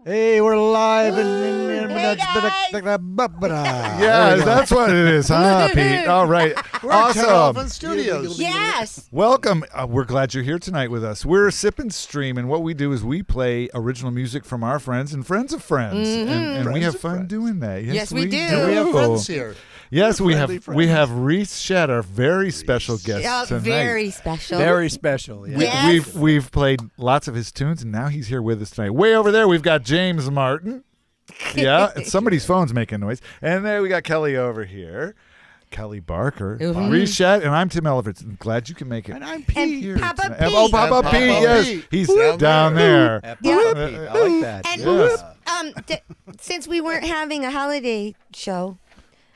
Hey, we're live Hey, Yeah, that's what it is, huh, Pete? All right. We're at Awesome. Studios. Yes. Welcome. We're glad you're here tonight with us. We're Sip and Stream, and what we do is we play original music from our friends and friends of friends, and we have fun doing that. Yes, we do. Do we have friends here? Yes, we have. Friendly We have Rees Schad, our very special guest tonight. Very special. Very special. Yeah. Yes. We've played lots of his tunes, and now he's here with us tonight. Way over there, we've got James Martin. Yeah, somebody's phone's making noise. And then we got Kelly over here. Kelly Barker, Rees Schad, and I'm Tim Elliott. I'm glad you can make it. And I'm Pete. Here Papa tonight. Pete. Oh, Papa Pete, yes. Pete. He's down there. Yeah. I like that. And Yes. since we weren't having a holiday show,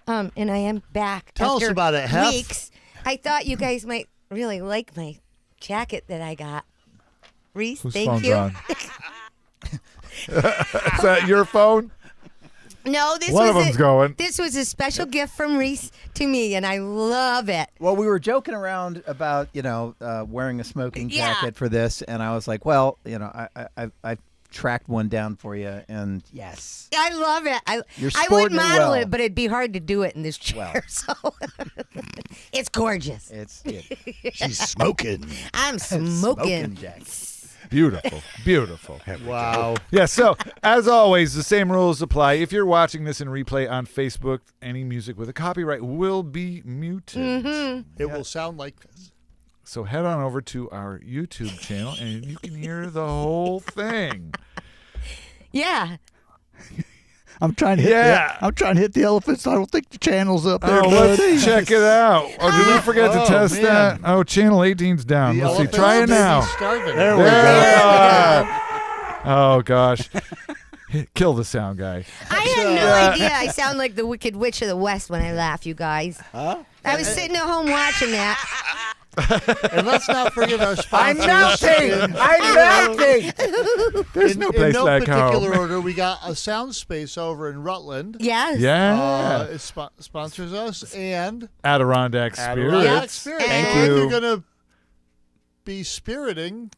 and I am back Tell us after about it, Hef. weeks, I thought you guys might really like my jacket that I got. Reese, Whose thank phone's you. on? Is that your phone? No, this One was of them's going. This was a special gift from Reese to me, and I love it. Well, we were joking around about wearing a smoking Yeah. jacket for this, and I was like, well, I tracked one down for you, and yes. I love it. You're I would sporting it model well. it, but it'd be hard to do it in this chair. So it's gorgeous. She's smoking. I'm smoking. jacket. Beautiful. Beautiful. Wow. Yeah, so as always, the same rules apply. If you're watching this in replay on Facebook, any music with a copyright will be muted. It will sound like this. So head on over to our YouTube channel and you can hear the whole thing. Yeah. I'm trying to hit Yeah. I'm trying to hit the elephants. I don't think the channel's up there. Oh, bud. let's check it out. Oh, did we forget to test man. that? Oh, channel 18's down. The Let's see. elephants Try it may be now. starving. There we There go. we are. Oh, gosh. Kill the sound guy. I had no idea. I sound like the Wicked Witch of the West when I laugh, you guys. Huh? I was sitting at home watching that. And let's not forget our I'm sponsors. melting. I'm melting. There's no place in no like particular home. order, we got a sound space over in Rutland. Yes. Yeah. It sponsors us, and Adirondack Spirit. Adirondack Yes. Spirit. Thank And you. If you're going to be spiriting,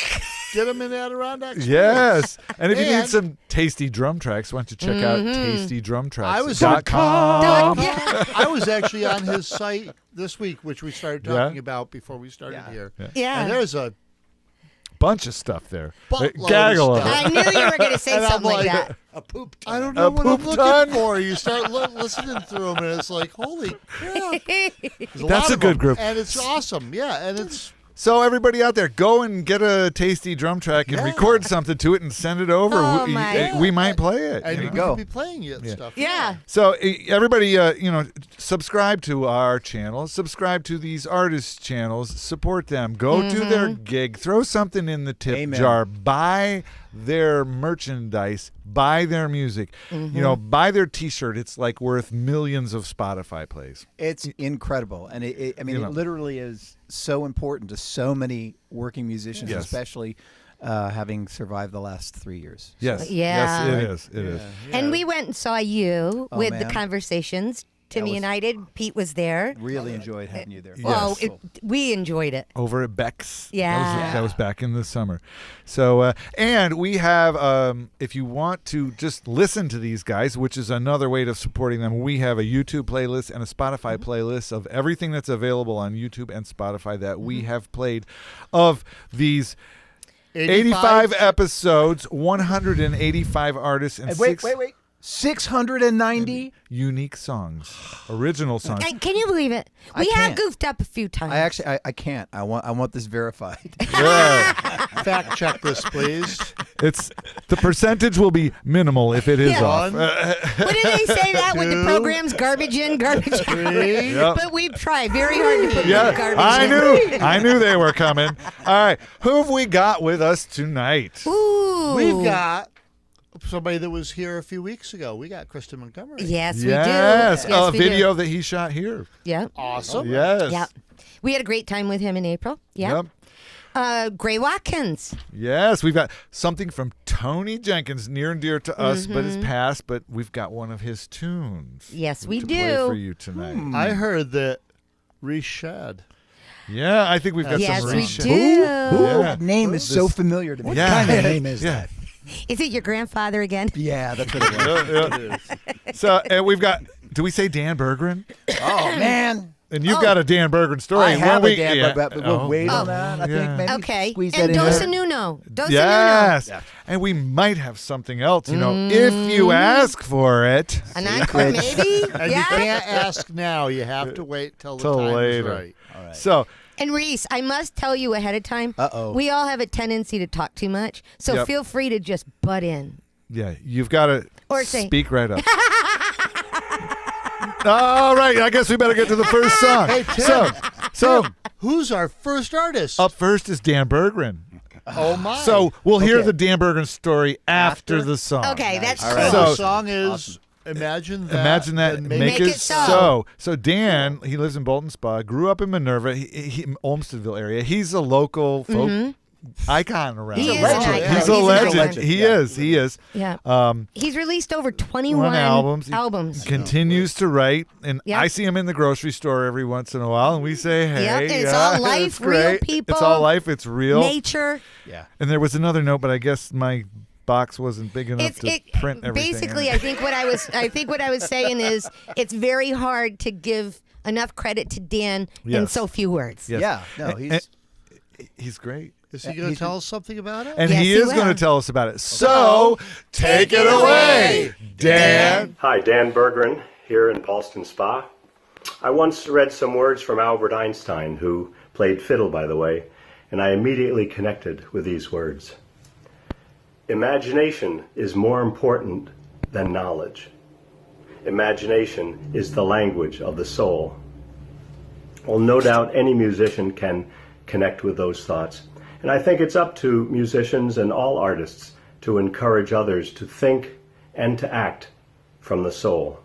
get them in Adirondack Spirit. Yes. And if you need And- some tasty drum tracks, why don't you check out tastydrumtracks.com. I was- Yeah. I was actually on his site this week, which we started talking about before we started here. Yeah. And there's a bunch of stuff there. Buttload of Gaggle of stuff. I it. knew you were going to say And I'm something like like, that. A poop. I don't A know what I'm poop looking ton? for. You start listening through them, and it's like, holy crap. There's That's lot a of good them. group. And it's awesome. Yeah, and it's... So everybody out there, go and get a tasty drum track and Yeah. record something to it and send it over. Oh, we, my. we might play it. And you you know? go. could be playing it and stuff. Yeah. So everybody, subscribe to our channel, subscribe to these artists' channels, support them, go to their gig, throw something in the tip Amen. jar, buy their merchandise, buy their music, buy their T-shirt. It's like worth millions of Spotify plays. It's incredible, and it literally is so important to so many working musicians, Yes. especially having survived the last 3 years. Yes, Yeah. yes, it is. It is. And we went and saw you Oh, with the man. Conversations. Timmy was- United. Pete was there. Really enjoyed having you there. Well, Yes. we enjoyed it. Over at Beck's. Yeah. That was back in the summer. So, and we have, if you want to just listen to these guys, which is another way of supporting them, we have a YouTube playlist and a Spotify playlist of everything that's available on YouTube and Spotify that we have played of these 85 episodes, 185 artists, and And six wait. 690? unique songs, original songs. Can you believe it? I We have can't. goofed up a few times. I can't. I want this verified. Yeah. Fact check this, please. It's the percentage will be minimal if it is Yeah. off. What did they say that with the Two. programs? Garbage in, garbage out. Three. Yep. But we tried very hard to put Yeah, garbage in. I knew they were coming. All right, who have we got with us tonight? Ooh. We've got somebody that was here a few weeks ago. We got Kristian Montgomery. Yes, we do. Yes, Yes, a we video that he shot here. do. Yeah. Awesome. Yes. Yeah. We had a great time with him in April. Yeah. Yep. Gray Watkins. Yes, we've got something from Tony Jenkins, near and dear to us, but it's past. But we've got one of his tunes. Yes, we to do. play for you tonight. I heard that Rees Schad. Yeah, I think we've got Yes, some we Rees Schad. do. Yeah. That name is so familiar to me. Yeah. What kind of name is Yeah. that? Is it your grandfather again? Yeah, that's what it was. So, and we've got. Do we say Dan Berggren? Oh man. And you've got a Dan Berggren story. I have When a Dan, yeah. but we'll wait on that. I think maybe Okay. squeeze that And in Dos there. Nuno. Dos Yes. Nuno. And we might have something else, if you ask for it. An encore, maybe? And you can't ask now. You have to wait till the time later. is right. All right. So, And Reese, I must tell you ahead of time, Uh-oh. we all have a tendency to talk too much. So Yep. feel free to just butt in. yeah, you've got to Or say- speak right up. All right, I guess we better get to the first song. Hey, Tim. So Who's our first artist? up first is Dan Berggren. Oh, my. So we'll hear Okay. the Dan Berggren story after the song. Okay, that's All cool. right. So So- the song is Imagine That. Imagine that. and Make, it it so. so. So Dan, he lives in Bolton Spa, grew up in Minerva, he Olmstedville area. He's a local folk icon around. He here. is an icon. He's He's a an legend. icon. He Yeah. is. He is. Yeah. He's released over 21 One albums. He albums. Continues to write, and Yep. I see him in the grocery store every once in a while, and we say, "Hey, Yep, and it's yeah, all life, it's real great. people, It's all life. It's real." Nature. Yeah. And there was another note, but I guess my box wasn't big enough to print everything. Basically, in. I think what I was saying is it's very hard to give enough credit to Dan in Yes. so few words. Yes. Yeah. No, he's great. Is he going to tell us something about it? And Yes, he he is will. going to tell us about it. So, take it away, Dan. Hi, Dan Berggren here in Paulston Spa. I once read some words from Albert Einstein, who played fiddle, by the way, and I immediately connected with these words. Imagination is more important than knowledge. Imagination is the language of the soul. Well, no doubt any musician can connect with those thoughts. And I think it's up to musicians and all artists to encourage others to think and to act from the soul.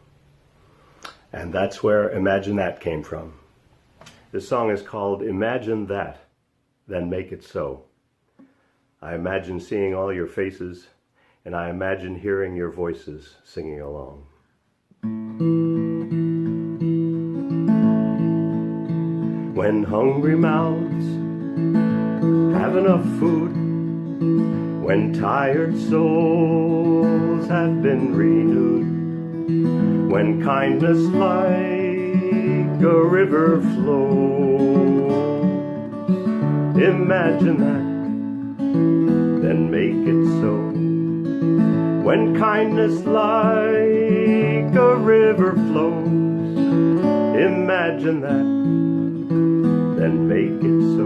And that's where Imagine That came from. This song is called Imagine That, Then Make It So. I imagine seeing all your faces, and I imagine hearing your voices singing along. When hungry mouths have enough food, when tired souls have been renewed, when kindness like a river flows, imagine that, then make it so. When kindness like a river flows, imagine that, then make it so.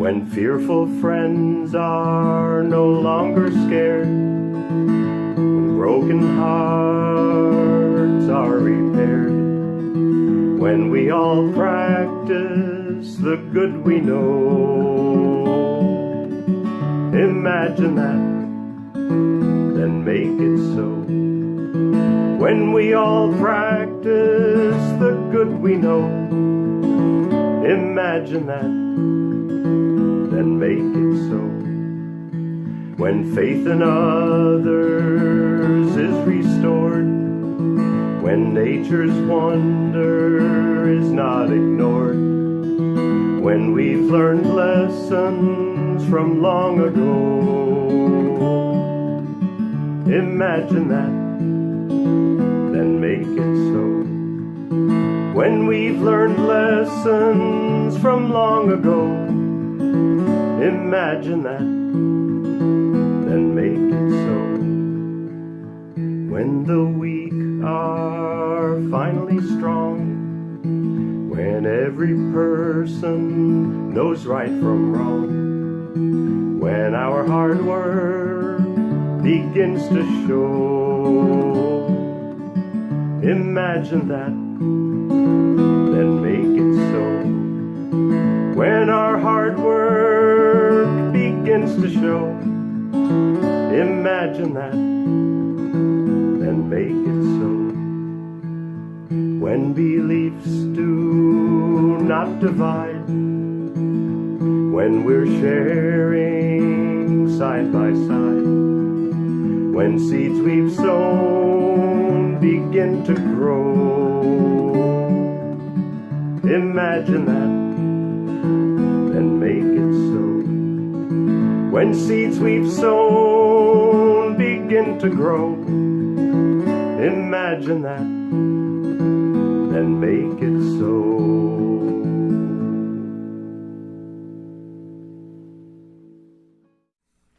When fearful friends are no longer scared, when broken hearts are repaired, when we all practice the good we know, imagine that, then make it so. When we all practice the good we know, imagine that, then make it so. When faith in others is restored, when nature's wonder is not ignored, when we've learned lessons from long ago, imagine that, then make it so. When we've learned lessons from long ago, imagine that, then make it so. When the weak are finally strong, when every person knows right from wrong, when our hard work begins to show, imagine that, then make it so. When our hard work begins to show, imagine that, then make it so. When beliefs do not divide, when we're sharing side by side, when seeds we've sown begin to grow, imagine that, then make it so. When seeds we've sown begin to grow, imagine that, then make it so.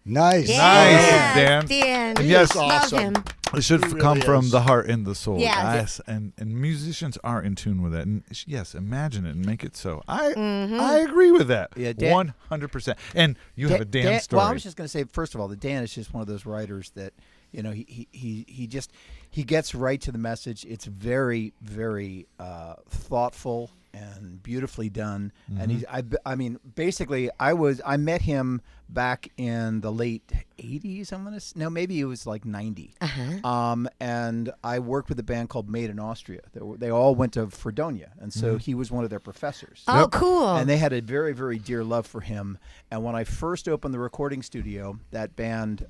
Nice. Yeah. Dan. Dan. And yes, love awesome. him. It should He really come from is. the heart and the soul. Yes. Yes. And musicians are in tune with it. And yes, imagine it and make it so. I agree with that. Yeah, Dan- 100%. And you have a Dan story. Well, I was just going to say, first of all, that Dan is just one of those writers that, you know, he gets right to the message. It's very, very thoughtful and beautifully done. And he's, I mean, basically, I met him back in the late 80s. No, maybe it was like 90. And I worked with a band called Made in Austria. They all went to Fredonia, and so he was one of their professors. Oh, cool. And they had a very, very dear love for him. And when I first opened the recording studio, that band,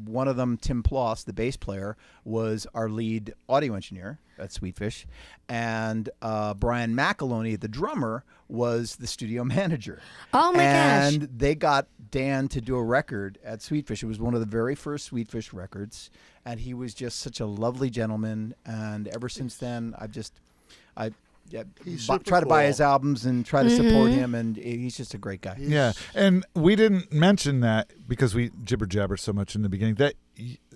one of them, Tim Ploss, the bass player, was our lead audio engineer at Sweetfish. And Brian McAloney, the drummer, was the studio manager. Oh, my gosh. And they got Dan to do a record at Sweetfish. It was one of the very first Sweetfish records. And he was just such a lovely gentleman. And ever since then, He's try super to buy cool. his albums and try to support him, and he's just a great guy. Yeah, and we didn't mention that because we jibber jabber so much in the beginning that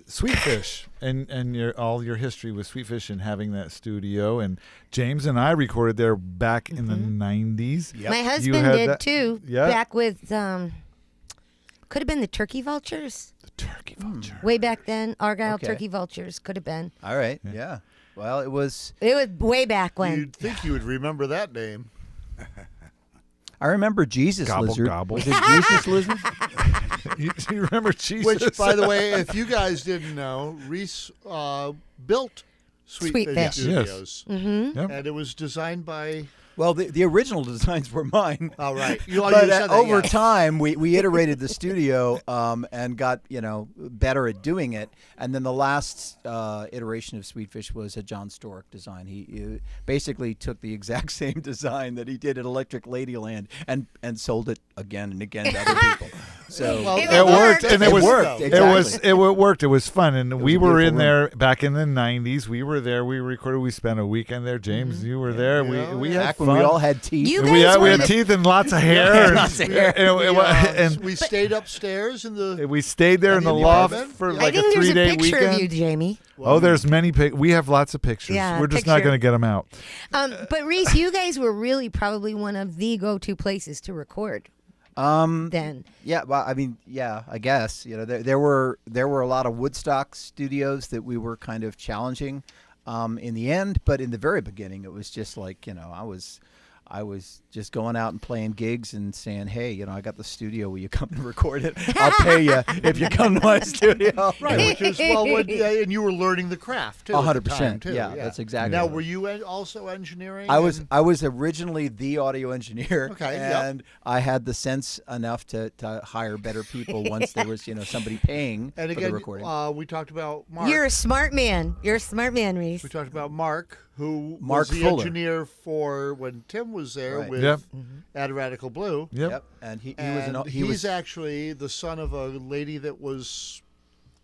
Sweetfish and all your history with Sweetfish and having that studio, and James and I recorded there back in the 90s. Yep. My You husband had did that- too. Yeah. Back with could have been the Turkey Vultures. The Turkey Vulture. Way back then, Argyle Okay. Turkey Vultures could have been. All right, yeah. Well, it was. It was way back when. You'd think you would remember that name. I remember Jesus Gobble, Lizard. gobble. Was it Jesus Lizard? you remember Jesus? Which, by the way, if you guys didn't know, Rees built Sweetfish Sweetfish. Studios. Yep. And it was designed by... Well, the original designs were mine. Oh, right. But said that, over yeah. time, we iterated the studio and got better at doing it. And then the last iteration of Sweetfish was a John Stork design. He basically took the exact same design that he did at Electric Ladyland and sold it again and again to other people. So Well, It It worked, worked. and it It was worked, It exactly. worked. It was fun, and we a were in beautiful there back in the '90s. We were there. We recorded. We spent a weekend there. James, you were there. Yeah. We had back fun. when we all had teeth. You And guys we were had the- teeth and lots of hair. and, Lots of hair. and We stayed upstairs in the... we stayed there in the Have you loft been? for I like I think a there's a 3-day picture weekend. of you, Jamie. Oh, there's many. We have lots of pictures. Yeah, We're just not picture. going to get them out. But Reese, you guys were really probably one of the go-to places to record. Then. Yeah, well, I mean, yeah, I guess there were a lot of Woodstock studios that we were kind of challenging in the end, but in the very beginning, it was just like I was just going out and playing gigs and saying, hey, I got the studio. Will you come and record it? I'll pay you if you come to my studio. Right, which is, and you were learning the craft, too. 100%. Too, Yeah, that's exactly Now, right. were you also engineering? I was originally the audio engineer, Okay, yep. and I had the sense enough to hire better people once there was somebody paying And for again, the recording. we talked about Mark. You're a smart man. You're a smart man, Reese. We talked about Mark, who Mark was the Fuller. engineer for when Tim was there Right. with Yep. At Radical Blue. Yep. And he And was he's actually the son of a lady that was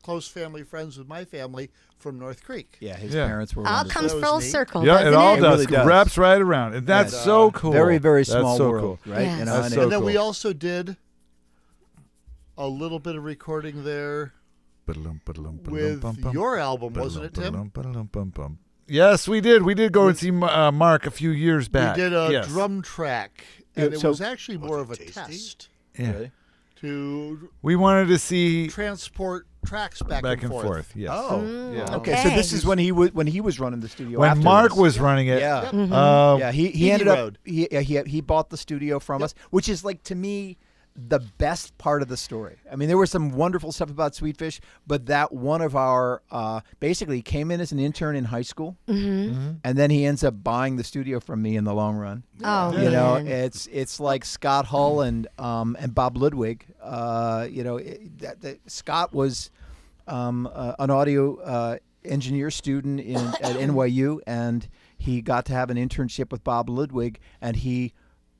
close family friends with my family from North Creek. yeah, his Yeah. parents were All wonderful. comes That was full neat. circle. Yeah, doesn't it all It does. really does. Wraps right around, and that's so cool. Very, very That's small so world, cool. right? Yes. And That's so And then we cool. also did a little bit of recording there with your album, wasn't it, Tim? Yes, we did. We did go and see Mark a few years back. We did a Yes. drum track, and Yeah, it so- was actually more of a test Yeah. Really? to We wanted to see transport tracks back and forth. Yes. Oh, Yeah. okay. So this is when he was running the studio. When after Mark us. was running it, yeah. um, He Edie ended up Road. he bought the studio from us, which is like to me the best part of the story. I mean, there was some wonderful stuff about Sweetfish, but that one of our basically came in as an intern in high school, and then he ends up buying the studio from me in the long run. Oh, You know, man. it's like Scott Hull and Bob Ludwig. Scott was an audio engineer student at NYU, and he got to have an internship with Bob Ludwig, and he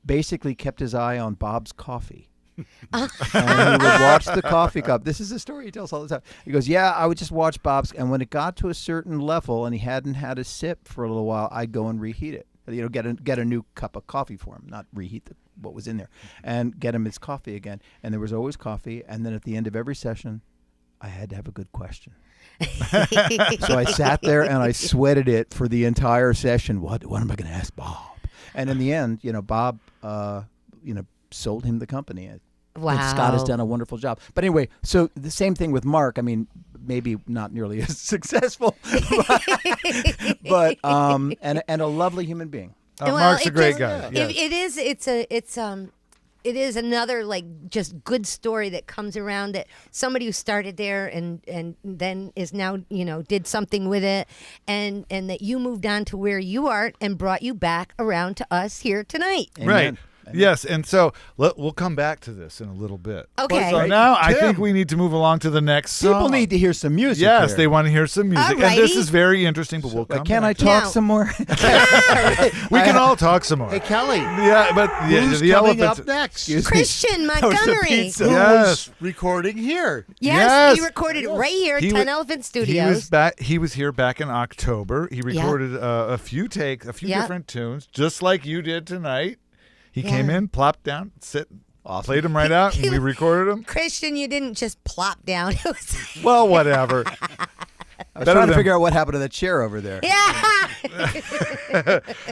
basically kept his eye on Bob's coffee. And he would watch the coffee cup. This is a story he tells all the time. He goes, yeah, I would just watch Bob's, and when it got to a certain level and he hadn't had a sip for a little while, I'd go and reheat it. Get a new cup of coffee for him, not reheat what was in there, and get him his coffee again. And there was always coffee. And then at the end of every session, I had to have a good question. So I sat there and I sweated it for the entire session. What am I going to ask Bob? And in the end, Bob, sold him the company. Wow. And Scott has done a wonderful job. But anyway, so the same thing with Mark. I mean, maybe not nearly as successful, but and a lovely human being. Mark's a great guy. It is another just good story that comes around, that somebody who started there and then is now did something with it, and that you moved on to where you are and brought you back around to us here tonight. Amen. Right. Yes, and so we'll come back to this in a little bit. Okay. So now I think we need to move along to the next song. People need to hear some music. Yes, here. they want to hear some music. And this is very interesting, but we'll come Can back I to talk Now- some more? We can all talk some more. Hey, Kelly. Yeah, but Who's the coming elephants. up next? Kristian That was the Montgomery. pizza. Who Yes. was recording here? Yes, he recorded right here at He 10 wa- Elephant He Studios. was back. He was here back in October. He recorded a few different tunes, just like you did tonight. He came in, plopped down, played them right out, and we recorded them. Kristian, you didn't just plop down. It was Well, whatever. I was trying to figure out what happened to that chair over there. yeah.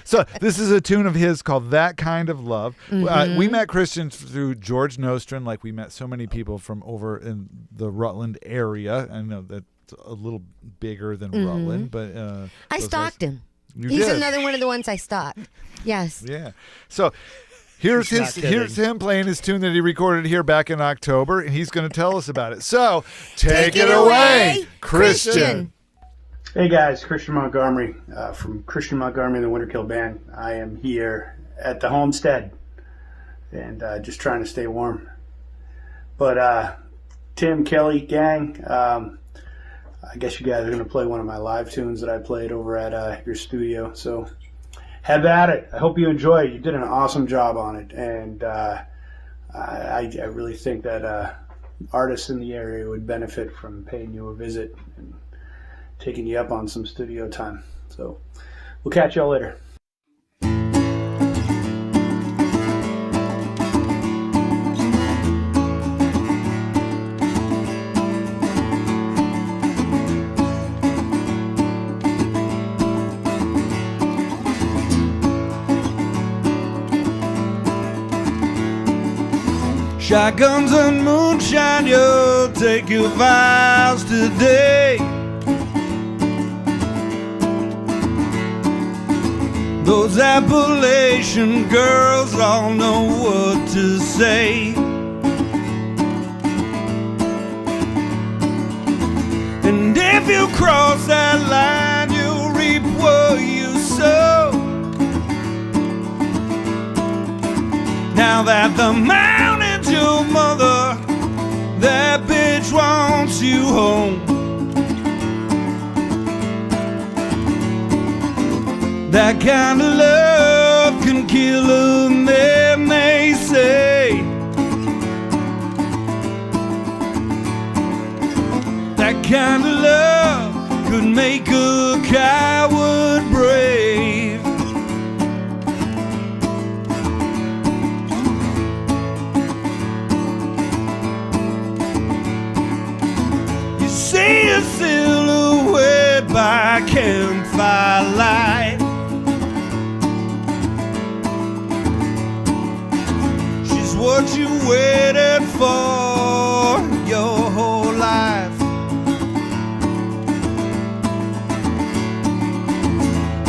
So this is a tune of his called "That Kind of Love." Mm-hmm. We met Kristian through George Nostrin, like we met so many people from over in the Rutland area. I know that's a little bigger than Rutland, but I those stalked guys- him. You He's did. another one of the ones I stalked. Yes. Yeah. So here's He's not here's kidding. him playing his tune that he recorded here back in October, and he's going to tell us about it. So take it away, Kristian. Hey guys, Kristian Montgomery from Kristian Montgomery and the Winterkill Band. I am here at the homestead and just trying to stay warm. But Tim, Kelly, gang, I guess you guys are going to play one of my live tunes that I played over at your studio. So have at it. I hope you enjoy it. You did an awesome job on it. And I really think that artists in the area would benefit from paying you a visit and taking you up on some studio time. So we'll catch y'all later. Shotguns and moonshine, you'll take your vows today. Those Appalachian girls all know what to say. And if you cross that line, you'll reap what you sow. Now that the mountain's your mother, that bitch wants you home. That kind of love can kill a man, they say. That kind of love could make a coward brave. You see a silhouette by campfire light. She's what you waited for your whole life.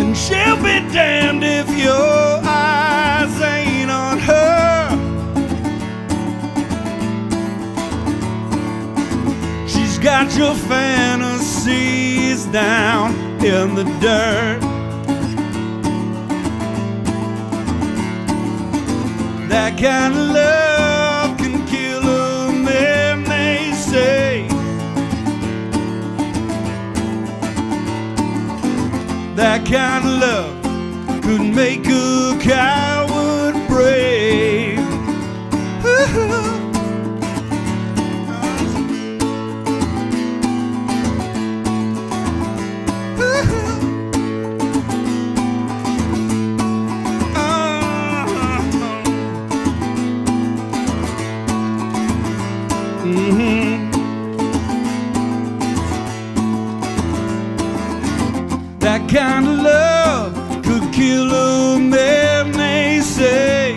And she'll be damned if your eyes ain't on her. She's got your fantasies down in the dirt. That kind of love can kill a man, they say. That kind of love could make a coward brave. Ooh. That kind of love could kill them, they say.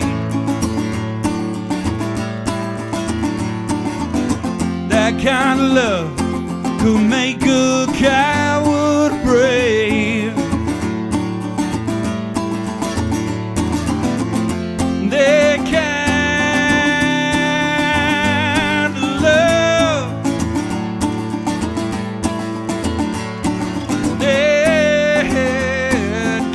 That kind of love could make a coward brave. That kind of love, that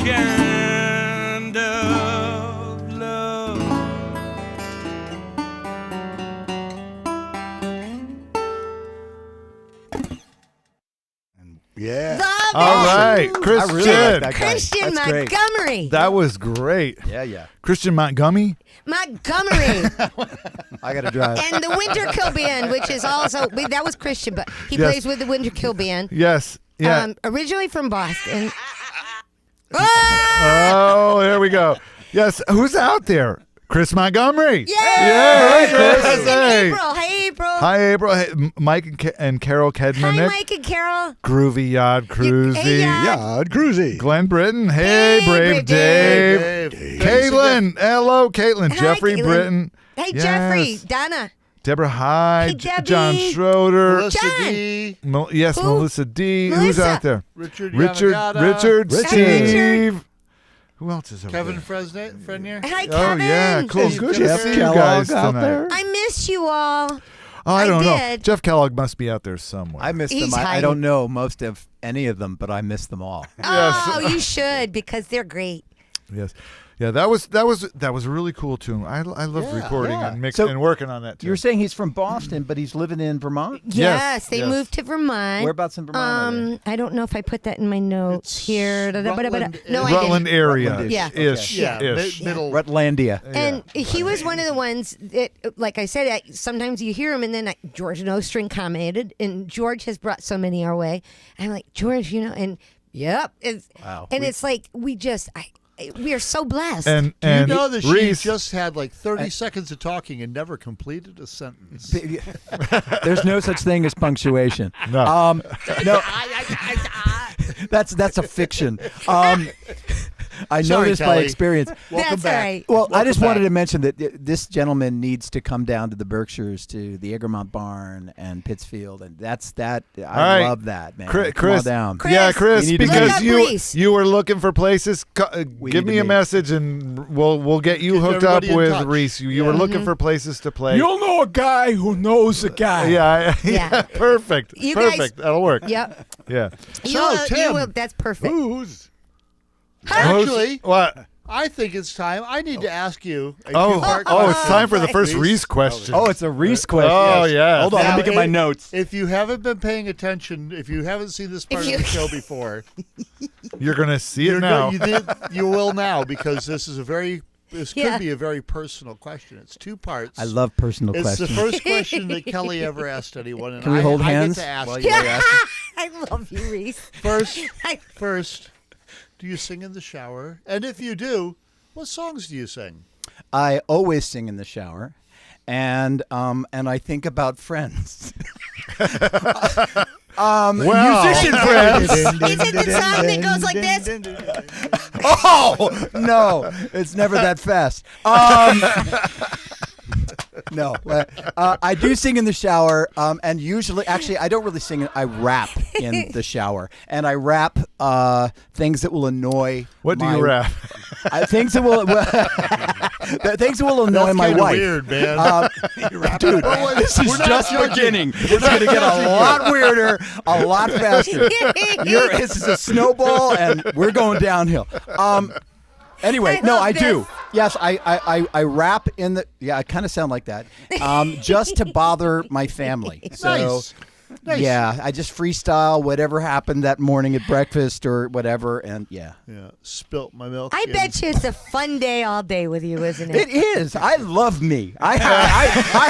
kind of love. Yeah. Love All it. right, I Kristian. really like that guy. Christian That's great. Montgomery. That was great. Yeah. Kristian Montgomery. Montgomery. I got to drive. And the Winter Kill Band, which is also, that was Christian, but he Yes. plays with the Winter Kill Band. Yes. Yeah. Originally from Boston. Oh, there we go. Yes. Who's out there? Chris Montgomery. Yay! Yay, Chris. And Hey. April. Hey, April. Hi, April. Hey, Mike and Carol Hi, Kedmanik. Mike and Carol. Groovy Yod Cruzy. Hey, Yod. Yeah, Cruzy. Glenn Britton. Hey, Hey, Brave Brave Dave. Caitlin. Hello, Caitlin. Hi, Jeffrey Caitlin. Britton. Hey, Yes. Jeffrey. Donna. Deborah Hyde. Hey, Debbie. John Schroeder. Melissa John. D. Yes, Who? Melissa D. Who's Melissa. out there? Richard Richard. Yamagata. Steve. Who else is over Kevin there? Frenier. Hi, Oh, Kevin. yeah. Cool. Hey, Good to Jeff see you Kellogg guys out tonight. there. I miss you all. Oh, I don't know. did. Jeff Kellogg must be out there somewhere. I miss He's them. I hiding. don't know most of any of them, but I miss them all. Oh, you should because they're great. Yes. Yeah, that was a really cool tune. I love Yeah, recording yeah. and mixing So, and working on that too. You were saying he's from Boston, but he's living in Vermont? Yes, they yes. moved to Vermont. Whereabouts in Vermont are they? I don't know if I put that in my notes It's here. Rutland- No, I Rutland didn't. area. Rutland-ish. Yeah. Ish. Yeah, Ish. middle. Rutlandia. And he was one of the ones that, like I said, sometimes you hear him, and then George No String commented, and George has brought so many our way. I'm like, George, and yep, Wow. and it's like we are so blessed. And Do you and know that Rees, she just had like 30 seconds of talking and never completed a sentence? There's no such thing as punctuation. No. No. That's a fiction. I know Sorry, this by Kelly. experience. Welcome That's back. all right. Well, I just wanted back. to mention that this gentleman needs to come down to the Berkshires, to the Egremont Barn and Pittsfield, and that's that. I right. love that, man. Chris, Come on down. Chris, yeah, Chris, you need to look because up you Rees. you were looking for places. We Give need me to a meet. message and we'll get you Get hooked up everybody in with touch. Rees. You were looking for places to play. You'll know a guy who knows a guy. yeah, Yeah. perfect. You guys- Perfect. That'll work. Yep. Yeah. Tim. That's perfect. Who's? Actually, What? I think it's time. I need to ask you a Oh, two-part it's question. time for the first Rees. Rees question. Oh, it's a Reese question. Oh, yeah. Hold on, let Now, me get my notes. If you haven't been paying attention, if you haven't seen this part If of the you- show before, You're gonna see it you're now. you will now, because this could Yeah. be a very personal question. It's two parts. I love personal It's questions. the first question that Kelly ever asked anyone, and Can we hold I hands get to ask while you. you're asking? I love you, Reese. First, do you sing in the shower? And if you do, what songs do you sing? I always sing in the shower, and I think about friends. Musician friends. Is it the song that goes like this? Oh no, it's never that fast. No, I do sing in the shower, and usually, actually, I don't really sing. I rap in the shower, and I rap things that will annoy. What do you rap? Things that will things that will annoy That's my kinda wife. weird, man. Dude, this is just beginning. It's going to get a lot weirder, a lot faster. This is a snowball, and we're going downhill. Anyway, I no, love I do. this. Yes, I rap in the. Yeah, I kind of sound like that. Just to bother my family. So. Nice. Yeah, I just freestyle whatever happened that morning at breakfast or whatever, and yeah. Yeah, spilt my milk. I bet you it's a fun day all day with you, isn't It it? is. I love me. I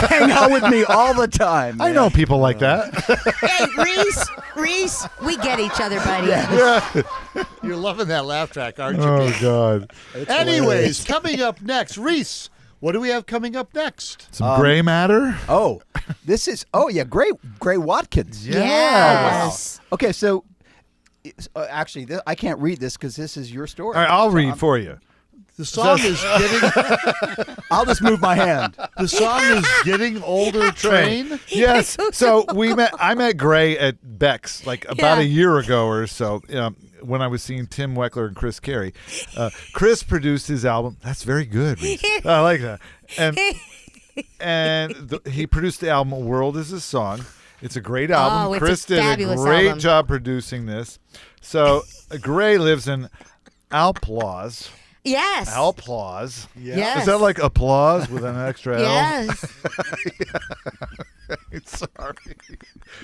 hang out with me all the time. I man. know people like that. Hey, Reese, we get each other, buddy. You're loving that laugh track, aren't you? Oh God. Anyways, coming up next, Reese, what do we have coming up next? Some gray matter. Oh, this is. Oh yeah, Gray Watkins. Yes. Okay, so actually, I can't read this because this is your story. All right, I'll read for you. The song is getting. I'll just move my hand. The song is Getting Older Train. Yes. So I met Gray at Beck's like about a year ago or so. When I was seeing Tim Weckler and Chris Carey. Chris produced his album. That's very good, Reese. I like that. And he produced the album World Is a Song. It's a great album. Oh, Chris did a great job producing this. So Gray lives in Alplaus. Yes. Alplaus. Yes. Is that like applause with an extra L? Yes. Sorry.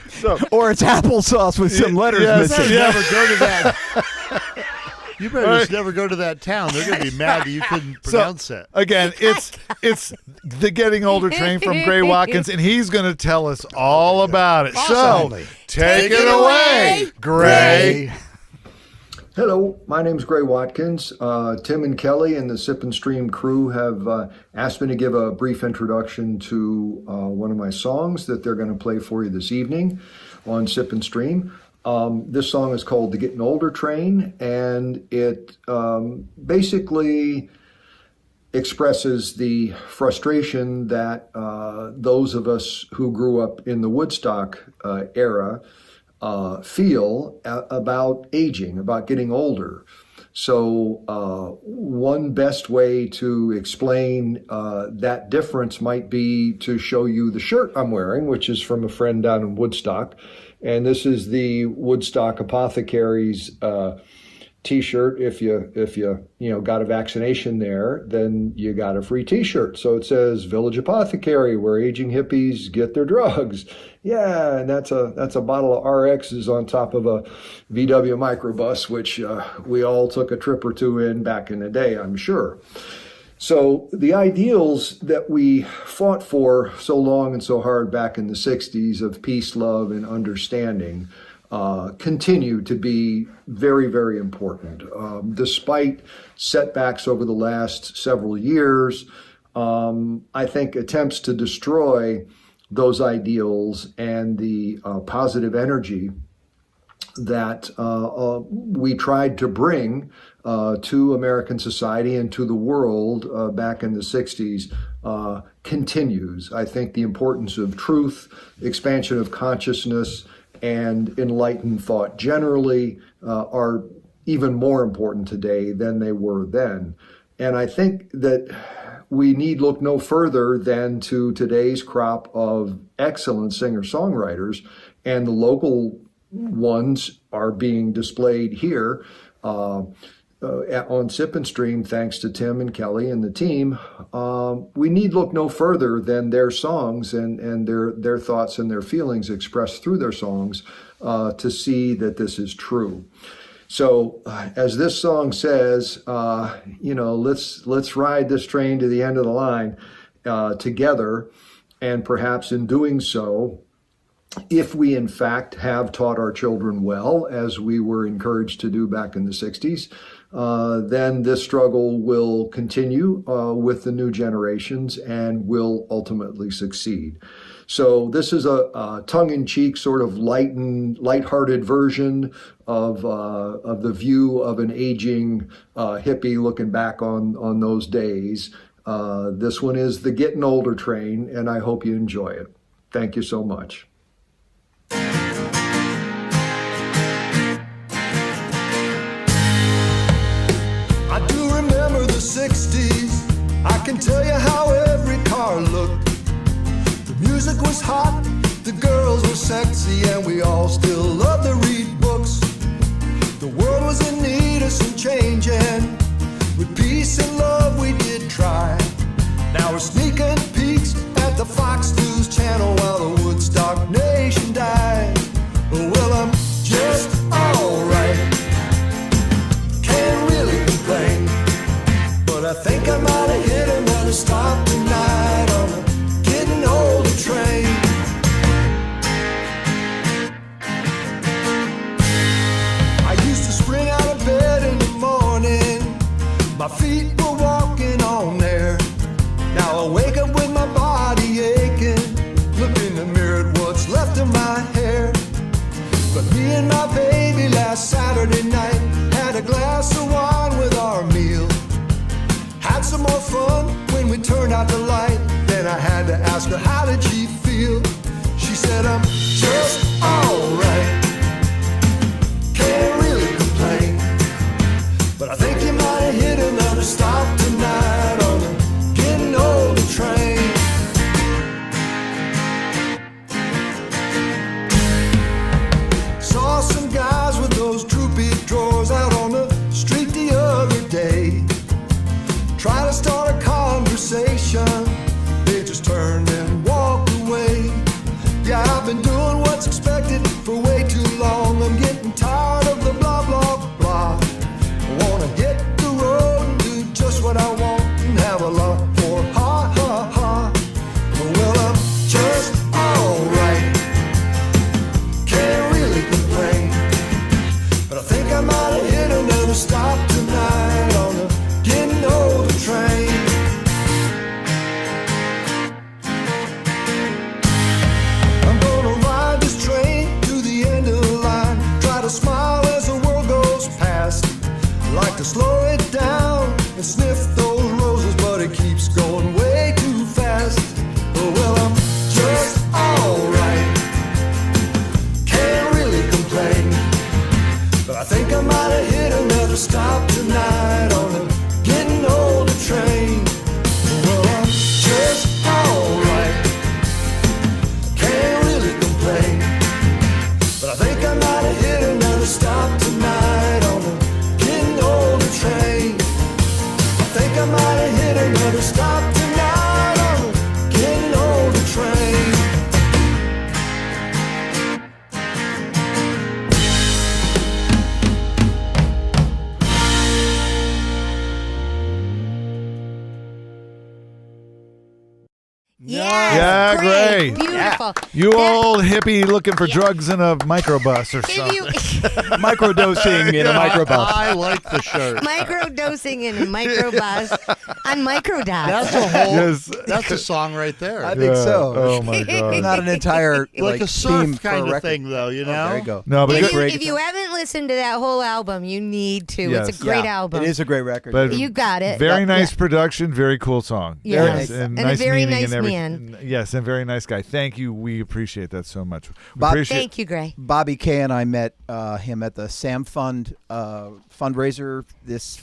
So, Or it's applesauce with some letters missing. Never go to that. You better just never go to that town. They're going to be mad that you couldn't pronounce it. Again, it's the Getting Older Train from Gray Watkins, and he's going to tell us all about it. Awesome. So, take it away, Gray. Hello, my name is Gray Watkins. Tim and Kelly and the Sip and Stream crew have asked me to give a brief introduction to one of my songs that they're going to play for you this evening on Sip and Stream. This song is called The Getting Older Train, and it basically expresses the frustration that those of us who grew up in the Woodstock era feel about aging, about getting older. So one best way to explain that difference might be to show you the shirt I'm wearing, which is from a friend down in Woodstock. And this is the Woodstock Apothecaries T-shirt. If you got a vaccination there, then you got a free T-shirt. So it says Village Apothecary, where aging hippies get their drugs. Yeah, and that's a bottle of RXs on top of a VW microbus, which we all took a trip or two in back in the day, I'm sure. So the ideals that we fought for so long and so hard back in the 60s of peace, love, and understanding continue to be very, very important. Despite setbacks over the last several years, I think attempts to destroy those ideals and the positive energy that we tried to bring to American society and to the world back in the 60s continues. I think the importance of truth, expansion of consciousness, and enlightened thought generally are even more important today than they were then. And I think that we need look no further than to today's crop of excellent singer-songwriters, and the local ones are being displayed here on Sip and Stream, thanks to Tim and Kelly and the team. We need look no further than their songs and their thoughts and their feelings expressed through their songs to see that this is true. So as this song says, let's ride this train to the end of the line together, and perhaps in doing so, if we in fact have taught our children well, as we were encouraged to do back in the 60s, then this struggle will continue with the new generations and will ultimately succeed. So this is a tongue-in-cheek, sort of lighthearted version of the view of an aging hippie looking back on those days. This one is The Getting Older Train, and I hope you enjoy it. Thank you so much. I do remember the 60s. I can tell you how every car looked. The music was hot, the girls were sexy, and we all still loved to read books. The world was in need of some changing. With peace and love we did try. Now we're sneaking peeks at the Fox News channel while the Woodstock Nation died. Well, I'm just alright, can't really complain, but I think I might have hit another stop tonight on the Getting Older train. I used to spring out of bed in the morning, my feet were walking on air. Now I wake up with my body aching, look in the mirror at what's left of my hair. But me and my baby last Saturday night had a glass of wine with our meal. Had some more fun when we turned out the light. Then I had to ask her, how did she feel? She said, I'm just alright. Can't really complain. But I think you might have hit another stop tonight on the getting older train. Saw some guys with those droopy drawers out on the street the other day. Try to start a conversation, they just turned and walked away. Yeah, I've been doing what's expected for way too long. I'm getting tired of the blah, blah, blah. I wanna hit the road and do just what I want and have a lot more ha, ha, ha. Well, I'm just alright. Can't really complain. But I think I might have hit another stop tonight on the getting older train. I'm gonna ride this train to the end of the line. Try to smile as the world goes past. Like to slow it down and sniff those roses, but it keeps going way too fast. Oh, well, I'm just alright. Can't really complain. But I think I might have hit another stop tonight on the getting older train. Well, I'm just alright. Can't really complain. But I think I might have hit another stop tonight on the getting older train. I think I might have hit another stop tonight on the getting older train. Yes, Yeah, great. Beautiful. You That- old hippie looking for drugs in a microbus or If something. you Microdosing in a microbus. I like the shirt. microdosing in a microbus on microdot. That's a whole. Yes. That's a song right there. I think so. Oh my god. Not an entire like a theme surf for kind a of record. thing, though. You Oh, know. there you go. No, but If good, you haven't listened to that whole album, you need to. Yes. It's a great Yeah, album. It is a great record. but You got it. very Yeah. nice production, very cool song. Yes. and And a nice very meaning nice and man. Yes, and very nice guy. Thank you. We appreciate that so much. We Bob, appreciate Thank you, Gray. Bobby Kay and I met him at the Sam Fund fundraiser this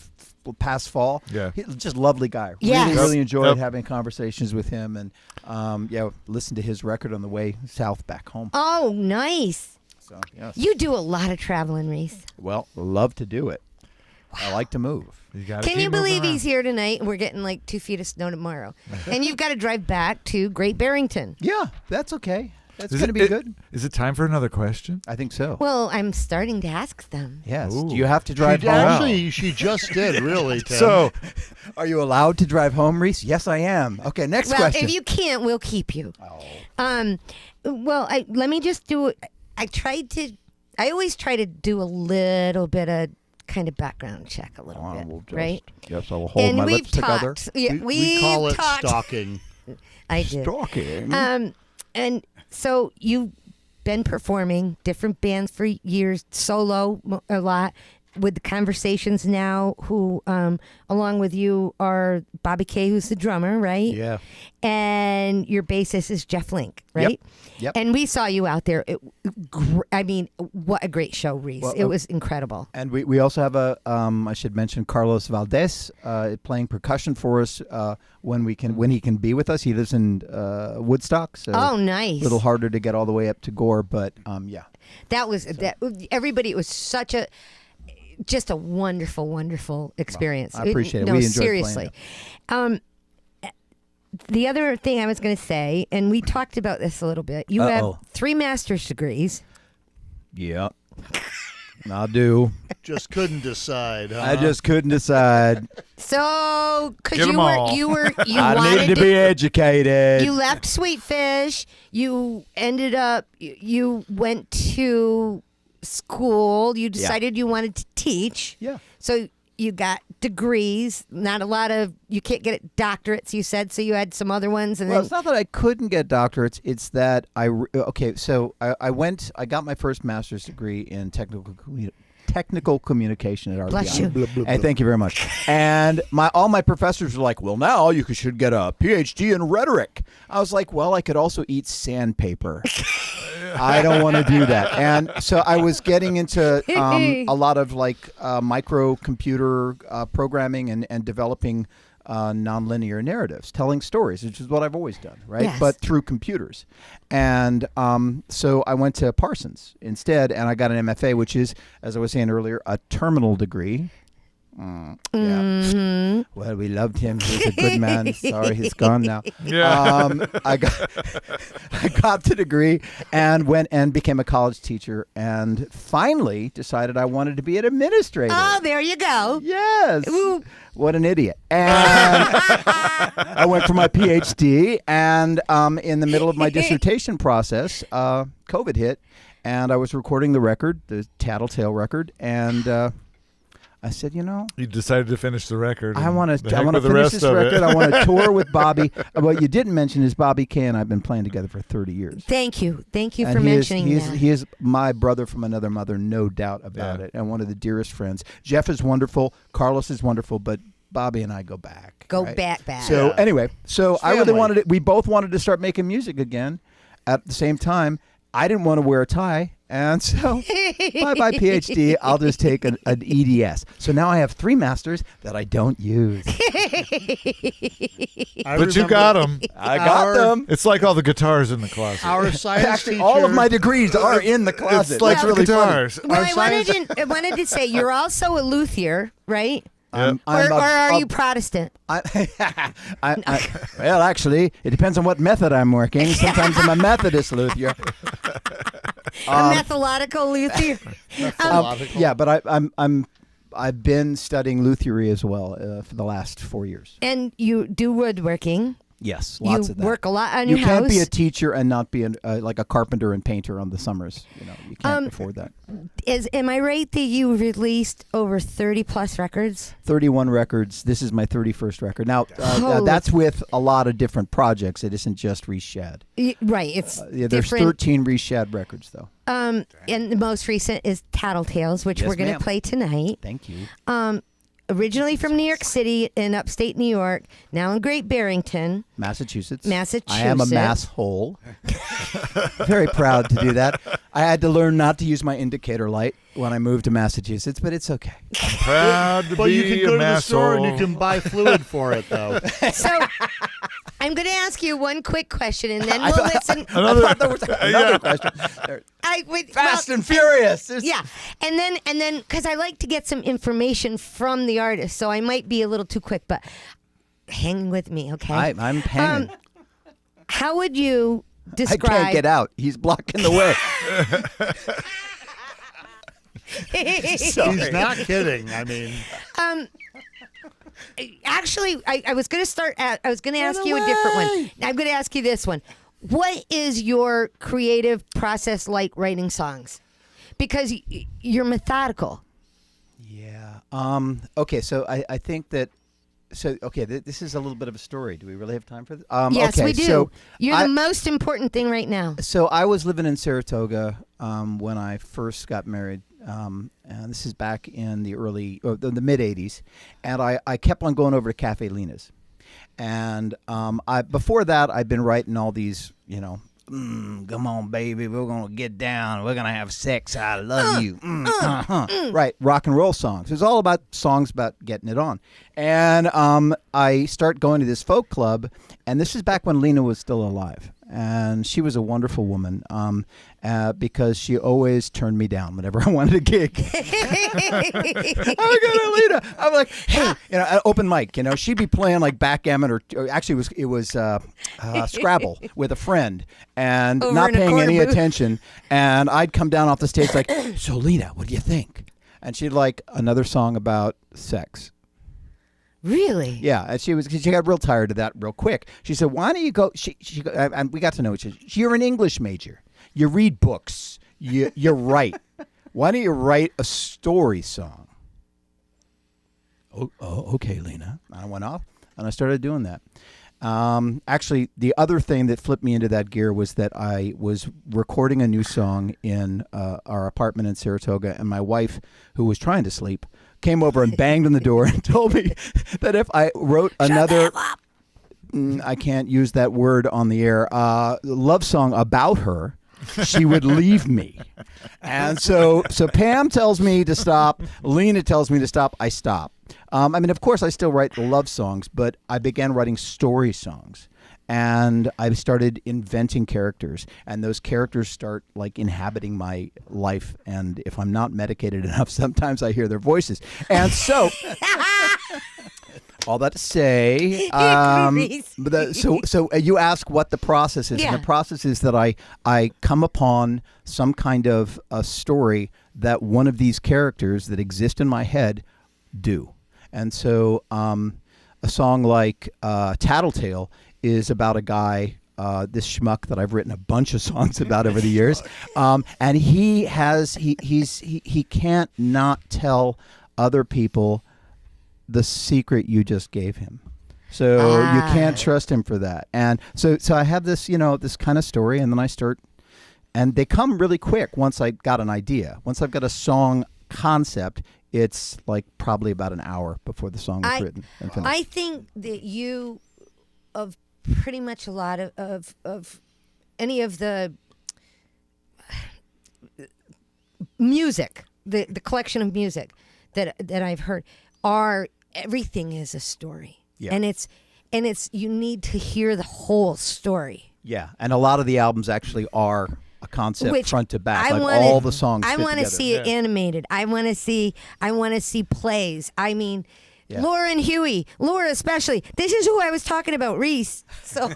past fall. Yeah. Just lovely guy. Yes. Really, really enjoyed Yep. having conversations with him, and listened to his record on the way south back home. Oh, nice. So yes. You do a lot of traveling, Reese. Well, love to do it. I like to move. You gotta Can keep you moving believe around. he's here tonight and we're getting like 2 feet of snow tomorrow? And you've got to drive back to Great Barrington. Yeah, that's okay. That's Is going to it- be good. Is it time for another question? I think so. Well, I'm starting to ask them. Yes. Ooh. Do you have to drive She home? actually, she just did, really. Tim. So, Are you allowed to drive home, Reese? Yes, I am. Okay, next Well, question. if you can't, we'll keep you. Oh. Well, let me just do. I always try to do a little bit of kind of background check, a little bit, We'll just- right? Yes, I will hold And my we've lips together. talked. Yeah, we call it talked. stalking. I did. Stalking. And so you've been performing different bands for years, solo a lot, with the Conversations now, who, along with you, are Bobby Kay, who's the drummer, right? Yeah. And your bassist is Jeff Link, right? Yep. And we saw you out there. I mean, what a great show, Reese. Well, it was incredible. And we also have I should mention Carlos Valdez playing percussion for us when he can be with us. He lives in Woodstock, so Oh, nice. a little harder to get all the way up to Gore, but yeah. That was everybody. It was just a wonderful, wonderful experience. I appreciate it. No, We enjoyed seriously. The other thing I was going to say, and we talked about this a little bit. You have 3 master's degrees. Yeah. I do. Just couldn't decide. Huh? I just couldn't decide. So, because Get 'em all. you I wanted needed to be educated. You left Sweetfish. You ended up. You went to school. You decided you wanted to teach. Yeah. So you got degrees. Not a lot of, you can't get doctorates, you said, so you had some other ones. And Well, then it's not that I couldn't get doctorates. It's that I got my first master's degree in technical communication at RBI. Bless you. And thank you very much. And all my professors were like, well, now you should get a PhD in rhetoric. I was like, well, I could also eat sandpaper. I don't want to do that. And so I was getting into a lot of microcomputer programming and developing nonlinear narratives, telling stories, which is what I've always done, right? Yes. But through computers. And so I went to Parsons instead, and I got an MFA, which is, as I was saying earlier, a terminal degree. Yeah. Well, we loved him. He was a good man. Sorry, he's gone now. Yeah. I got the degree and went and became a college teacher, and finally decided I wanted to be an administrator. oh, there you go. Yes. Ooh. What an idiot. And I went for my PhD, and in the middle of my dissertation process, COVID hit, and I was recording the record, the Tattletale record, and I said, you decided to finish the record. I want to finish this record. I want to tour with Bobby. What you didn't mention is Bobby Kay and I have been playing together for 30 years. Thank you And for mentioning that. He is my brother from another mother, no doubt about it, and one of the dearest friends. Jeff is wonderful. Carlos is wonderful, but Bobby and I go back. Back. So anyway, I really family. wanted it. We both wanted to start making music again at the same time. I didn't want to wear a tie, and so bye-bye PhD. I'll just take an EDS. So now I have 3 masters that I don't use. But you got them. I got them. It's like all the guitars in the closet. Our science Actually, teacher, all of my degrees are in the closet. It's like That's really funny. guitars. Well, Our I wanted to say, you're also a luthier, right? I'm Or are a- you Protestant? well, actually, it depends on what method I'm working. Sometimes I'm a Methodist luthier. A methodological luthier? Yeah, but I've been studying luthiery as well for the last 4 years. And you do woodworking. Yes, lots You of that. work a lot on You your can't house. be a teacher and not be like a carpenter and painter on the summers. You can't afford that. Am I right that you released over 30 plus records? 31 records. This is my 31st record. Now, Holy- that's with a lot of different projects. It isn't just Rees Schad. Right, it's There's different. 13 Rees Schad records, though. And the most recent is Tattletales, which Yes, we're going to ma'am. play tonight. Thank you. Originally from New York City in upstate New York, now in Great Barrington. Massachusetts. Massachusetts. I am a mass hole. Very proud to do that. I had to learn not to use my indicator light when I moved to Massachusetts, but it's okay. Proud to But be you can go a to the store and you masshole. can buy fluid for it, though. So I'm going to ask you one quick question, and then we'll listen. I thought there was another question. Fast and Furious. Yeah, and then because I like to get some information from the artist, so I might be a little too quick, but hang with me, okay? I'm hanging. How would you I describe? can't get out. He's blocking the way. He's not kidding. I mean, Actually, I was going to start. I was going to ask you a different one. I'm going to ask you this one. What is your creative process like writing songs? Because you're methodical. Yeah. Okay. So I think that. So okay, this is a little bit of a story. Do we really have time for this? Yes, okay, we do. So You're the most important thing right now. So I was living in Saratoga when I first got married, and this is back in the the mid '80s, and I kept on going over to Cafe Lena's, and before that I'd been writing all these, come on, baby, we're gonna get down, we're gonna have sex, I love you, right, rock and roll songs. It's all about songs about getting it on, and I start going to this folk club, and this is back when Lena was still alive. And she was a wonderful woman because she always turned me down whenever I wanted a gig. I would go to Lena. I'm like, hey, an open mic. She'd be playing like backgammon or actually it was Scrabble with a friend and Over not in a paying corner any booth. attention. And I'd come down off the stage like, so Lena, what do you think? And she'd like another song about sex. Really? Yeah, and she got real tired of that real quick. She said, "Why don't you go?" And we got to know each other. You're an English major. You read books. You write. Why don't you write a story song? oh, okay, Lena. And I went off and I started doing that. Actually, the other thing that flipped me into that gear was that I was recording a new song in our apartment in Saratoga, and my wife, who was trying to sleep, came over and banged on the door and told me that if I wrote another, I can't use that word on the air, love song about her, she would leave me. And so Pam tells me to stop. Lena tells me to stop. I stop. I mean, of course, I still write love songs, but I began writing story songs. And I started inventing characters, and those characters start like inhabiting my life. And if I'm not medicated enough, sometimes I hear their voices. And so, all that to say, so you ask what the process is. Yeah. And the process is that I come upon some kind of a story that one of these characters that exist in my head do. And so a song like Tattletale is about a guy, this schmuck that I've written a bunch of songs about over the years, and he can't not tell other people the secret you just gave him. So you can't trust him for that. And so I have this, this kind of story, and then I start, and they come really quick once I got an idea. Once I've got a song concept, it's like probably about an hour before the song is written and finished. I think that you, of pretty much a lot of any of the music, the collection of music that I've heard, everything is a story. Yeah. And it's you need to hear the whole story. Yeah, and a lot of the albums actually are a concept front to back, all the songs. I want to see it animated. I want to see plays. I mean, Laura and Huey, Laura especially. This is who I was talking about, Rees. So,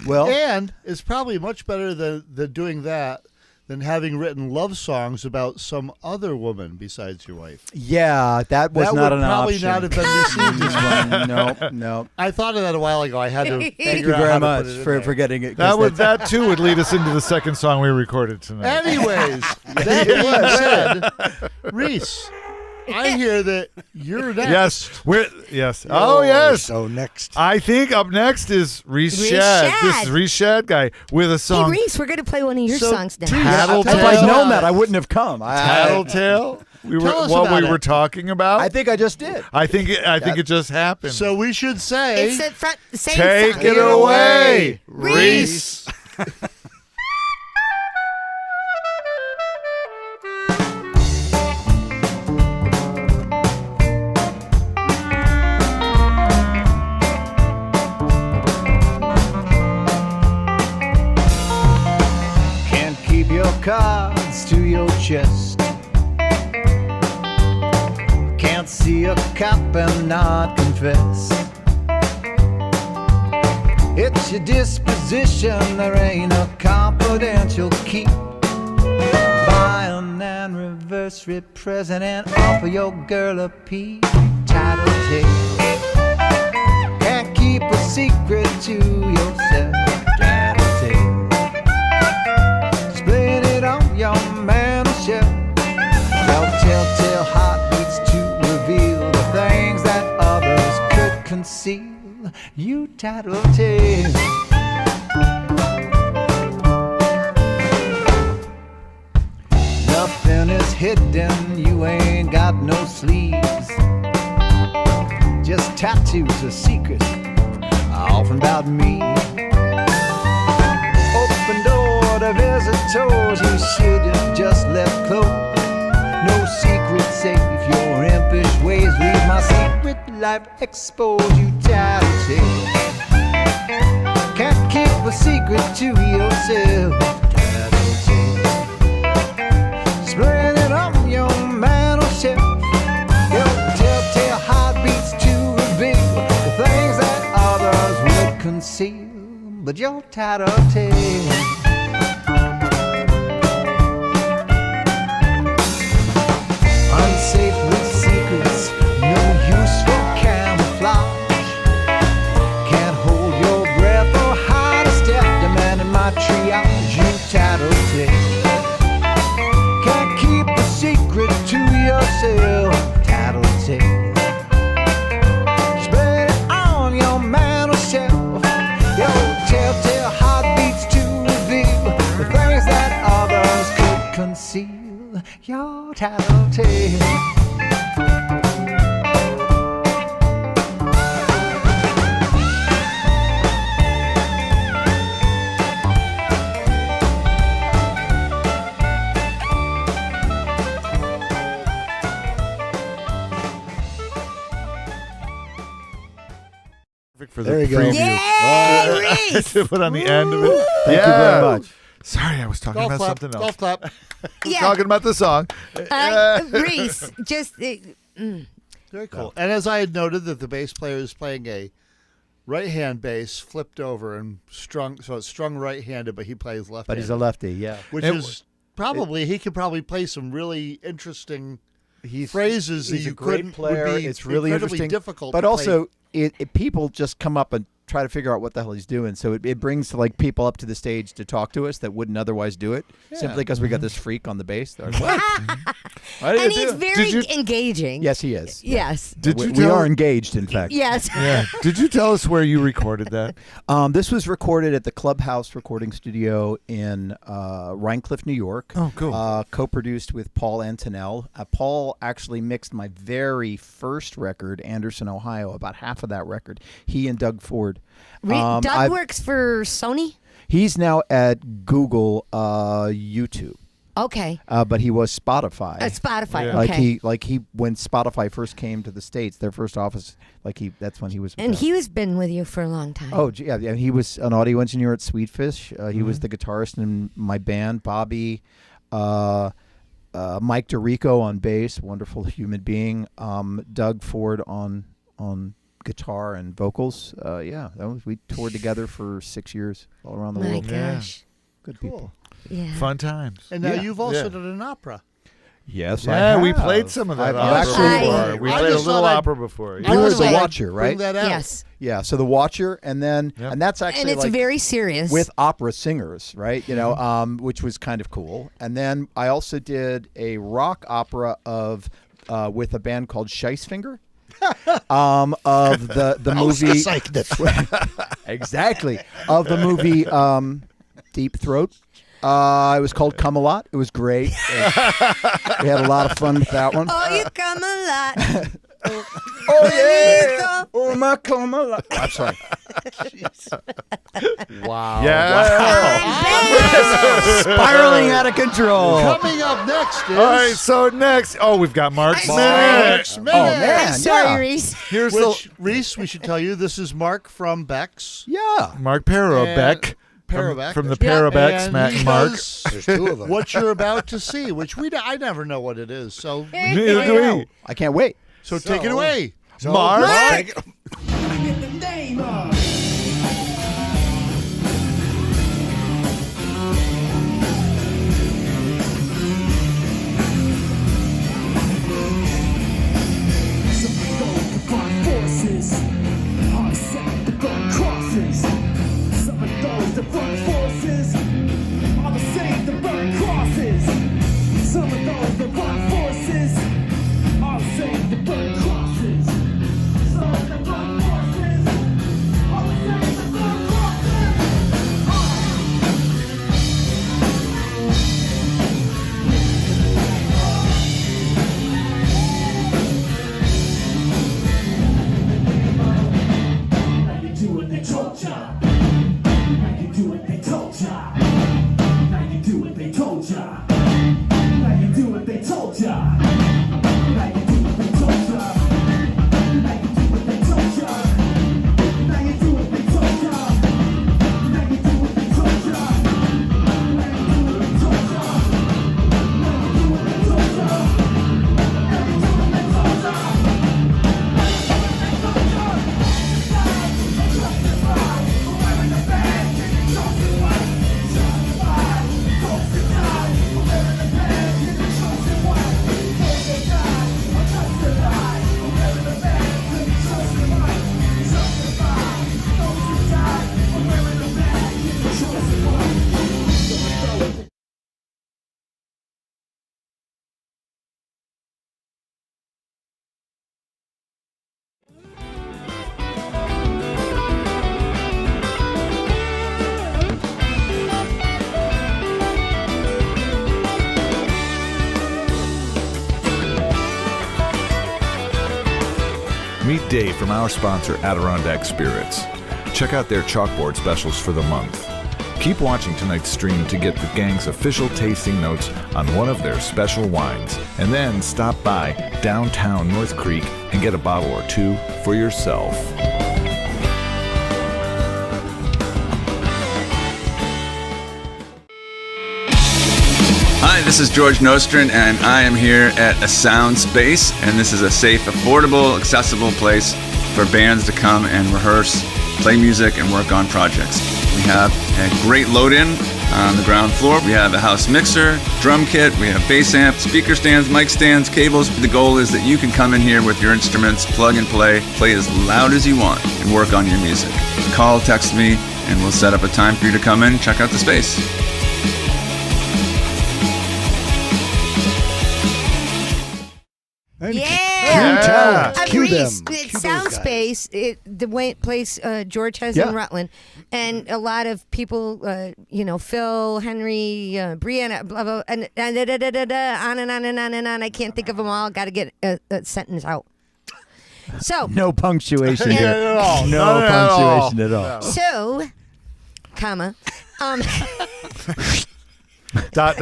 and it's probably much better than doing that than having written love songs about some other woman besides your wife. Yeah, that was not an option. That would probably not have been received. No. I thought of that a while ago. I had to Thank figure you out very how much to put it for getting it. That too would lead us into the second song we recorded tonight. Anyways, that being said, Rees, I hear that you're next. Yes. Oh, yes. So next. I think up next is Rees Schad. This is Rees Schad guy with a song. Hey, Rees, we're going to play one of your songs now. Tattletale. If I'd known that, I wouldn't have come. Tattletale. We were talking about. I think I just did. I think it just happened. So we should say, It's the same take song. it away, Rees. Cards to your chest. Can't see a cop and not confess. It's your disposition, there ain't a confidential key. Buying and reverse represent and offer your girl a pee. Tattletale. Can't keep a secret to yourself. Tattletale. Your mantle shell. Telltale heartbeats to reveal the things that others could conceal. You tattletale. Nothing is hidden, you ain't got no sleeves. Just tattoos of secrets, often about me. Open door to visitors you should have just left closed. No secret safe, your impish ways leave my secret life exposed. You tattletale. Can't keep a secret to yourself. Tattletale. Spread it on your mantle shelf. Your telltale heartbeats to reveal the things that others would conceal. But your tattletale. Unsafe with secrets, no use for camouflage. Can't hold your breath or hide a step, demanding my triage. You tattletale. Can't keep a secret to yourself. Tattletale. your tattletale. For There the you go. preview. Yay, Reese! To put on the end of it. Thank you very much. Sorry, I was talking Golf about clap. something Golf else. clap. Yeah. Talking about the song. Reese, just Very cool. And as I had noted, that the bass player is playing a right-hand bass flipped over and strung, so it's strung right-handed, but he plays left-handed. But he's a lefty, yeah. Which It- is probably, he could probably play some really interesting He's phrases that he's you a great couldn't player. would be It's really incredibly interesting, difficult. but to also people just come up and try to figure out what the hell he's doing. So it brings like people up to the stage to talk to us that wouldn't otherwise do it simply because we got this freak on the bass. They're like, what? What are you and he's doing? very engaging. Yes, he is. Yes. Did we, you we tell? are engaged, in fact. Yes. Yeah. Did you tell us where you recorded that? This was recorded at the Clubhouse Recording Studio in Rhinecliff, New York. Oh, cool. Co-produced with Paul Antonell. Paul actually mixed my very first record, Anderson, Ohio, about half of that record. He and Doug Ford. Doug works for Sony? He's now at Google YouTube. Okay. But he was Spotify. Spotify, Yeah. okay. Like he when Spotify first came to the States, their first office, that's when he was. And he was been with you for a long time. Oh yeah, and he was an audio engineer at Sweetfish. He was the guitarist in my band. Bobby, Mike DeRico on bass, wonderful human being. Doug Ford on guitar and vocals. We toured together for 6 years all around the My world. gosh. Good Cool. people. Yeah. Fun times. And now Yeah. you've also Yeah. done an opera. Yes, Yeah, we have. played some of that I've opera actually- before. We I played a just little thought I'd- opera before. You I heard was The like- Watcher, Bring right? that out. Yes. Yeah, so The Watcher, and then Yep. and that's actually And it's like very serious. with opera singers, right? You know, which was kind of cool. And then I also did a rock opera of with a band called Scheissfinger. Of the movie exactly of the movie Deep Throat. It was called Come a Lot. It was great. We had a lot of fun with that one. Oh, you come a lot. Oh yeah! Oh my come a lot. I'm sorry. Wow. Yeah. Spiraling out of control. Coming up next is All right, so next, we've got Mark's Mark's Minute. Oh Minute. man, Sorry, yeah. Reese. Here's Which, Reese, we should tell you, this is Mark from Beck's. Yeah. Mark Parobec. Parobec. From the Yeah. Parobecs, And Matt he and Mark. does There's two of them. What you're about to see, which I never know what it is. So Neither do we. I can't wait. so take it away. Mark. Meet Dave from our sponsor, Adirondack Spirits. Check out their chalkboard specials for the month. Keep watching tonight's stream to get the gang's official tasting notes on one of their special wines. And then stop by downtown North Creek and get a bottle or two for yourself. Hi, this is George Nostrin, and I am here at A Sound Space, and this is a safe, affordable, accessible place for bands to come and rehearse, play music, and work on projects. We have a great load-in on the ground floor. We have a house mixer, drum kit, we have bass amp, speaker stands, mic stands, cables. The goal is that you can come in here with your instruments, plug and play as loud as you want, and work on your music. Call, text me, and we'll set up a time for you to come in and check out the space. Yeah. Cue Rees, them. it's Sound Space, the place George has in Rutland, and a lot of people, Phil, Henry, Brianna, blah, blah, and on and on and on and on. I can't think of them all. Got to get a sentence out. So No punctuation here. at all. No None at all. punctuation at all. So, comma. Dot.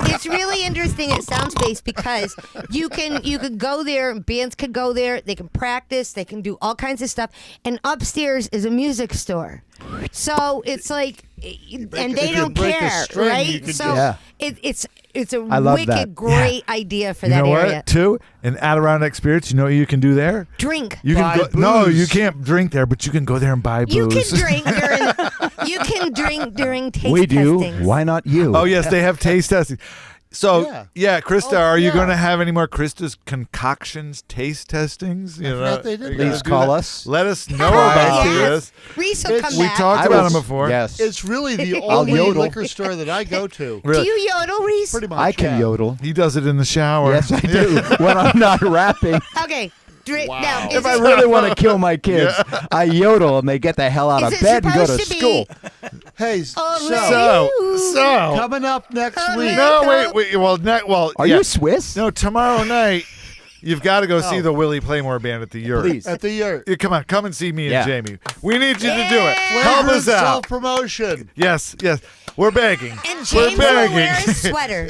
It's really interesting at Soundspace because you could go there, bands could go there, they can practice, they can do all kinds of stuff, and upstairs is a music store. So it's like, and they don't care, right? So it's a I love wicked that. great idea for You that know area. what, too? In Adirondack Spirits, you know what you can do there? Drink. You Buy can go, no, booze. you can't drink there, but you can go there and buy booze. You can drink during taste We do. testings. Why not you? Oh, yes, they have taste testing. So, yeah, Krista, Oh, are you yeah. going to have any more Krista's concoctions taste testings? You know, forgot they did are you that. gonna Please do call that? us. Let us know Try about to. this. Reese will come We back. talked about them before. Yes. It's really the I'll only yodel. liquor store that I go to. Do you yodel, Reese? Pretty much. I can yeah. yodel. He does it in the shower. Yes, I do. When I'm not rapping. Okay. Now, If I really want to kill my kids, I yodel and they get the hell out Is of it bed and go to supposed to be- school. Hey, So, coming up next Oh, week. no, wait. Well, Are you Swiss? No, tomorrow night, you've got to go see the Willie Playmore Band at the Yurt. Please. At the Yurt. Yeah, come and see me Yeah. and Jamie. We need you to do it. Help us out. Self-promotion. Yes. We're begging. And We're James will begging. wear a sweater.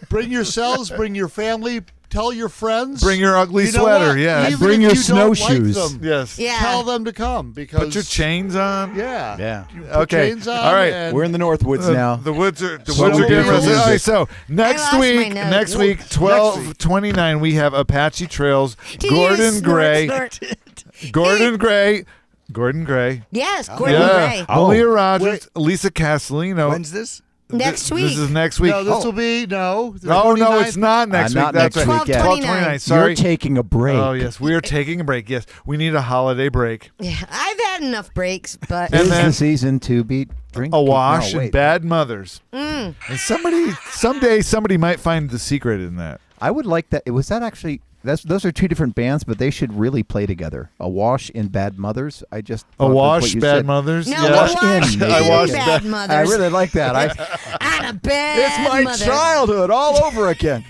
Bring yourselves, bring your family, tell your friends. Bring your ugly You know sweater, what? yeah. Even Bring if your you don't snowshoes. Like them, Yes. Yeah. Tell them to come because Put your chains on. Yeah. Yeah. You put Okay. chains on All right. and We're in the Northwoods now. The woods are So getting beautiful rested. music. All right, so next lost my week, notes. next week, 12/29, we have Apache Trails, Gordon Snort, Gray, Gordon Gray. Yes, Gordon Yeah. Gray. Malia Rogers, Lisa Castellino. When's this? Next week. This is next week. No, this will be the Oh, no, 29th. it's not next week. not That's next right. week, yeah. 12/29. Sorry. You're taking a break. Oh, yes. We are taking a break. Yes. We need a holiday break. Yeah, I've had enough breaks, but And Is then the season to beat drink? Awash No, and wait. Bad Mothers. And someday somebody might find the secret in that. I would like that. Was that actually? Those are two different bands, but they should really play together. Awash and Bad Mothers. I just thought that's Awash, what you Bad said. Mothers. no, yeah. Awash in. and I watched Bad that. Mothers. I really like that. On a bad It's my mother. childhood all over again.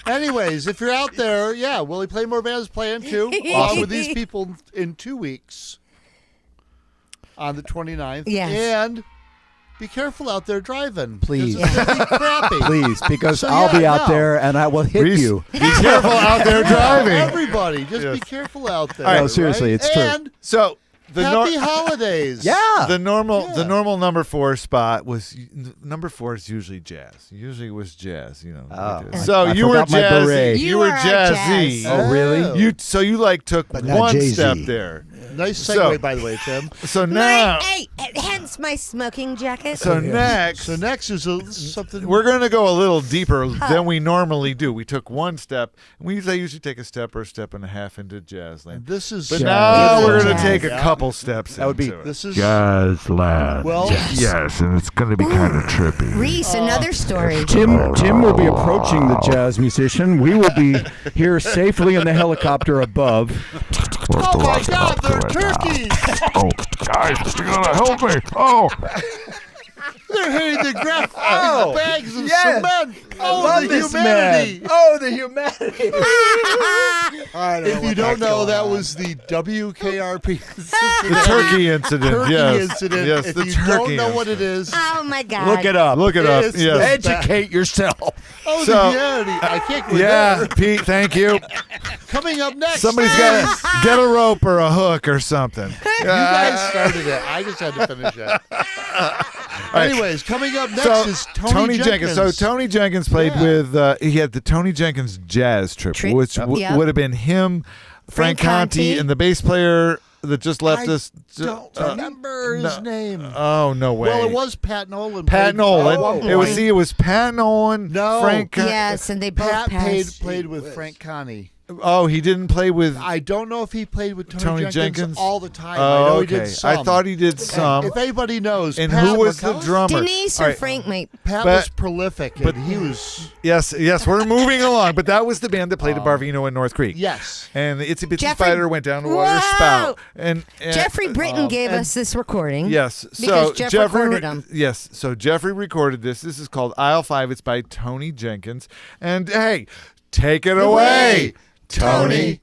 Anyways, if you're out there, yeah, Willie Playmore Band is playing too, along with these people in 2 weeks on the 29th. Yes. And be careful out there driving. Please. Because it's gonna be crappy. Please, because So, I'll be yeah, out no. there and I will hit Reese, you. Be careful out there driving. Everybody, just Yes. be careful out there. All right. No, seriously, right? it's true. And So the happy holidays. Yeah. the normal number 4 spot was number 4 is usually jazz. Usually it was jazz, you know. Oh. So I you were forgot my jazzy. beret. You You were are jazzy. jazz. Oh, really? You like took But not one Jay-Z. step there. Nice segue, So- by the way, Tim. So now, Hence my smoking jacket. so next, So next is something. we're going to go a little deeper than we normally do. We took one step. I usually take a step or a step and a half into jazz land. This is. But Jazz. now we're going to Jazz. take a Yeah. couple steps. That would be- into it. This is. Jazz land. Well, Yes, and it's going to be kind of trippy. Reese, another story. Tim will be approaching the jazz musician. We will be here safely in the helicopter above. oh my God, they're turkeys! Oh, guys, you gotta help me. Oh. They're hitting the ground with bags of yes. cement. I Oh, love the this humanity. man. Oh, the humanity. If you don't know, that was the WKRP The turkey incident. turkey yes. incident. Yes, If the you turkey don't know what it incident. is, Oh my God. Look it up. Look it up. It's Yes. the- Educate yourself. oh, So- the humanity. I can't go Yeah, there. Pete, thank you. Coming up next. Somebody's got to get a rope or a hook or something. You guys started it. I just had to finish it. Anyways, coming up next is Tony Jenkins. So Tony Jenkins played Yeah. with. He had the Tony Jenkins Jazz Trip, which Yep. would have been him, Frank Conti, and the bass player that just left us. Don't remember his name. Oh no way! Well, it was Pat Nolan. Pat played- Nolan. at one It was point. It was Pat Nolan. No. Frank. Yes, and they both Pat passed. played with Frank Conti. Oh, he didn't play with I don't know if he played with Tony Jenkins all the time. I Oh, know okay. he did some. I thought he did some. If anybody knows, And Pat who was the McCullough? drummer? Denise All or right. Frank might. Pat But- was prolific, but- and he was Yes, we're moving along. But that was the band that played at Barvino in North Creek. yes. And the Itsy Bitsy Jeffrey- Spider went down the water Whoa! spout. And Jeffrey Britton gave us this recording. Yes. Because So Jeff Jeffrey recorded them. Yes. So Jeffrey recorded this. This is called Aisle 5. It's by Tony Jenkins. And hey, take it away, Tony.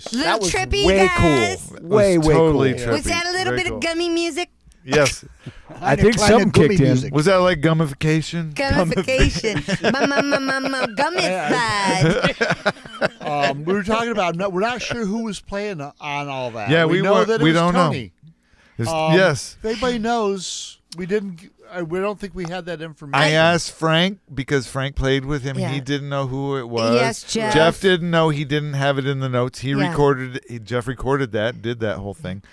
nice. Little That was trippy, way guys. cool. Way totally cool. trippy. Was that a little Very bit cool. of gummy music? Yes. I think Kleine something kicked in. Gummi-Musik. Was that like gummification? Gummification. Gummified. We were talking about. We're not sure who was playing on all that. Yeah, we know weren't- that it we was don't know. Tony. Yes. If anybody knows, we didn't. We don't think we had that information. I asked Frank because Frank played with him. Yeah. He didn't know who it was. Yes, Jeff. Jeff didn't know. He didn't have it in the notes. He Yeah. recorded. Jeff recorded that. Did that whole thing.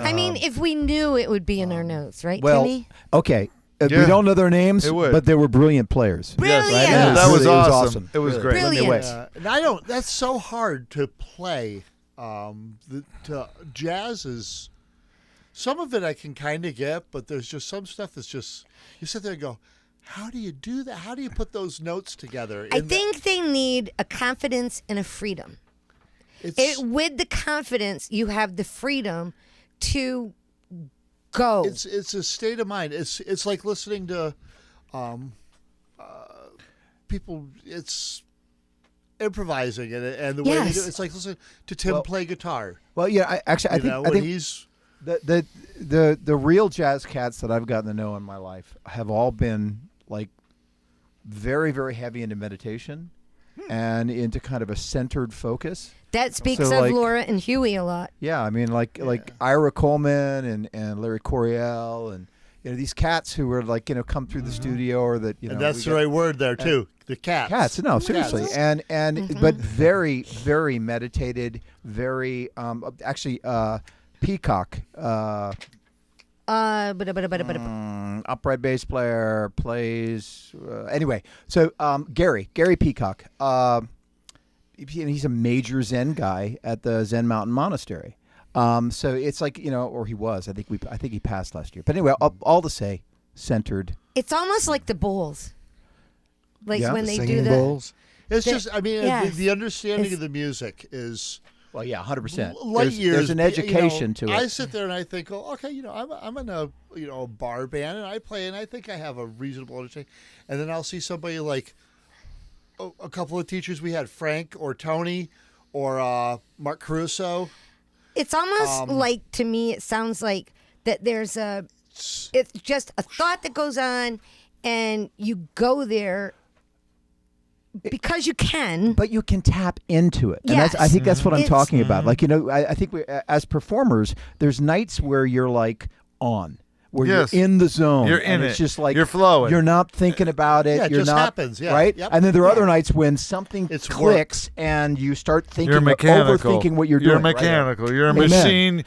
I mean, if we knew, it would be in our notes, right, Well, Timmy? Okay. Yeah. We don't know their names, It would. but they were brilliant players. Brilliant. Yes, Yeah, that was really, it was awesome. awesome. It was Really. great. Brilliant. Anyway. And I don't. That's so hard to play. Jazz is. Some of it I can kind of get, but there's just some stuff that's just. You sit there and go, how do you do that? How do you put those notes together? I think they need a confidence and a freedom. With the confidence, you have the freedom to go. It's a state of mind. It's like listening to people. It's improvising and the way they do it. It's like listening to Tim play guitar. Well, yeah, I think when he's the real jazz cats that I've gotten to know in my life have all been like very, very heavy into meditation and into kind of a centered focus. That speaks So, of like- Laura and Huey a lot. Yeah, I mean, like Ira Coleman and Larry Coryell and these cats who were like come through the studio or that and that's the right word there too. The cats. Cats, no, seriously, Cats. and but very, very meditated, very actually Peacock, upright bass player, plays anyway. So Gary Peacock, he's a major Zen guy at the Zen Mountain Monastery. So it's like or he was. I think he passed last year. But anyway, all to say, centered. It's almost like the bowls. Like Yeah, when the they singing do bowls. It's the- just. I mean, yes. the understanding It's- of the music is. Well, yeah, 100%. Light years. There's an education to it. I sit there and I think, oh, okay, I'm in a a bar band and I play and I think I have a reasonable understanding, and then I'll see somebody like a couple of teachers we had, Frank or Tony or Mark Caruso. It's almost like, to me, it sounds like that there's it's just a thought that goes on and you go there because you can. But you can tap into it. And Yes. I think that's what I'm It's- talking about. Like, I think as performers, there's nights where you're like on. Where Yes. you're in the zone. You're in and it. It's just like You're flowing. You're not thinking about it. Yeah, it you're just not, happens, yeah. Right? Yep. And then there are other nights when something It's clicks and you start thinking You're mechanical. overthinking what you're You're doing. right? mechanical. You're a Amen. machine.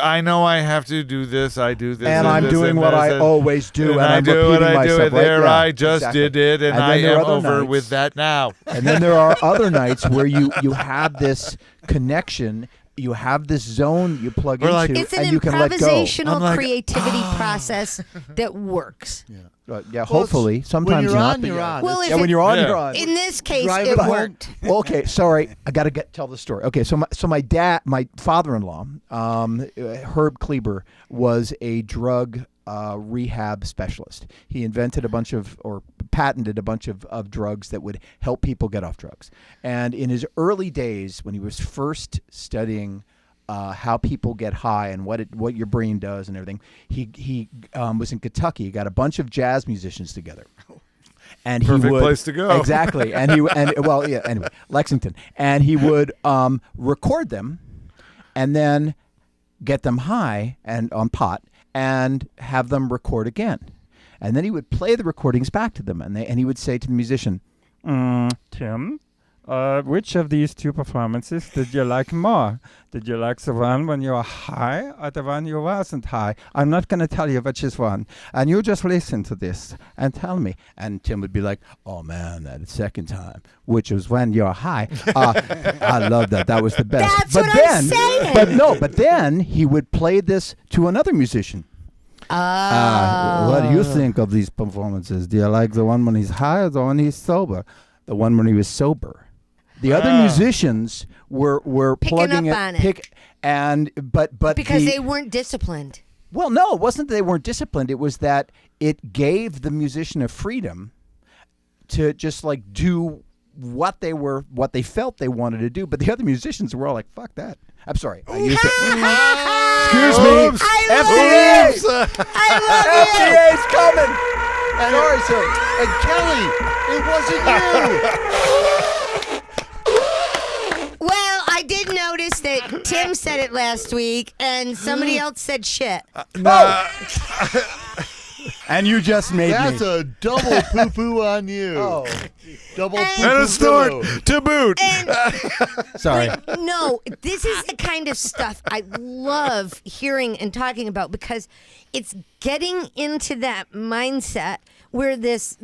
I know I have to do this. I do this. And I'm this, doing and what this, I and- always do, and I I'm do it. repeating I do myself, it. right? There, Yeah, I just exactly. did it, and And I then there are am other over nights- with that now. And then there are other nights where you have this connection. You have this zone you plug We're like- into, It's an and you can let go. improvisational I'm like, creativity process that works. Yeah, hopefully. Sometimes when you're not. on, but you're yeah. on. Well, It's- if When you're on, Yeah. you're on. In this case, Drive it it home. worked. Well, okay, sorry, I got to tell the story. Okay, so my father-in-law, Herb Kleber, was a drug rehab specialist. He invented or patented a bunch of drugs that would help people get off drugs. And in his early days, when he was first studying how people get high and what your brain does and everything, he was in Kentucky. He got a bunch of jazz musicians together. And he Perfect would, place to go. Exactly. Anyway, Lexington. And he would record them and then get them high and on pot and have them record again. And then he would play the recordings back to them and he would say to the musician, Tim, which of these two performances did you like more? Did you like the one when you were high or the one you wasn't high? I'm not going to tell you which is one. And you just listen to this and tell me. And Tim would be like, oh, man, that second time, which was when you're high. I love that. That was the best. That's what I'm saying. But then he would play this to another musician. What do you think of these performances? Do you like the one when he's high or the one he's sober? The one when he was sober. The other musicians were Picking plugging up on it. but Because they weren't disciplined. well, no, it wasn't that they weren't disciplined. It was that it gave the musician a freedom to just like do what they felt they wanted to do, but the other musicians were all like, "Fuck that." I'm sorry, I used it. Excuse me. Oops. FDA. I love it. FDA's coming. And, Sorry, sir. And Kelly, it wasn't you. Well, I did notice that Tim said it last week, and somebody else said shit. And you just made That's me. a double poo-poo on you. Oh. Double And- poo-poo. And a snort to boot. Sorry. No, this is the kind of stuff I love hearing and talking about because it's getting into that mindset where this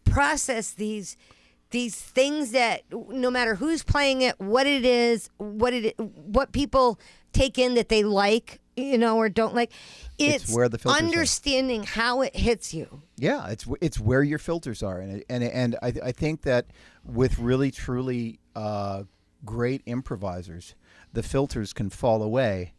process, these things that no matter who's playing it, what it is, what people take in that they like, or don't like, it's where the filters are. understanding how it hits you. Yeah, it's where your filters are, and I think that with really truly great improvisers, the filters can fall away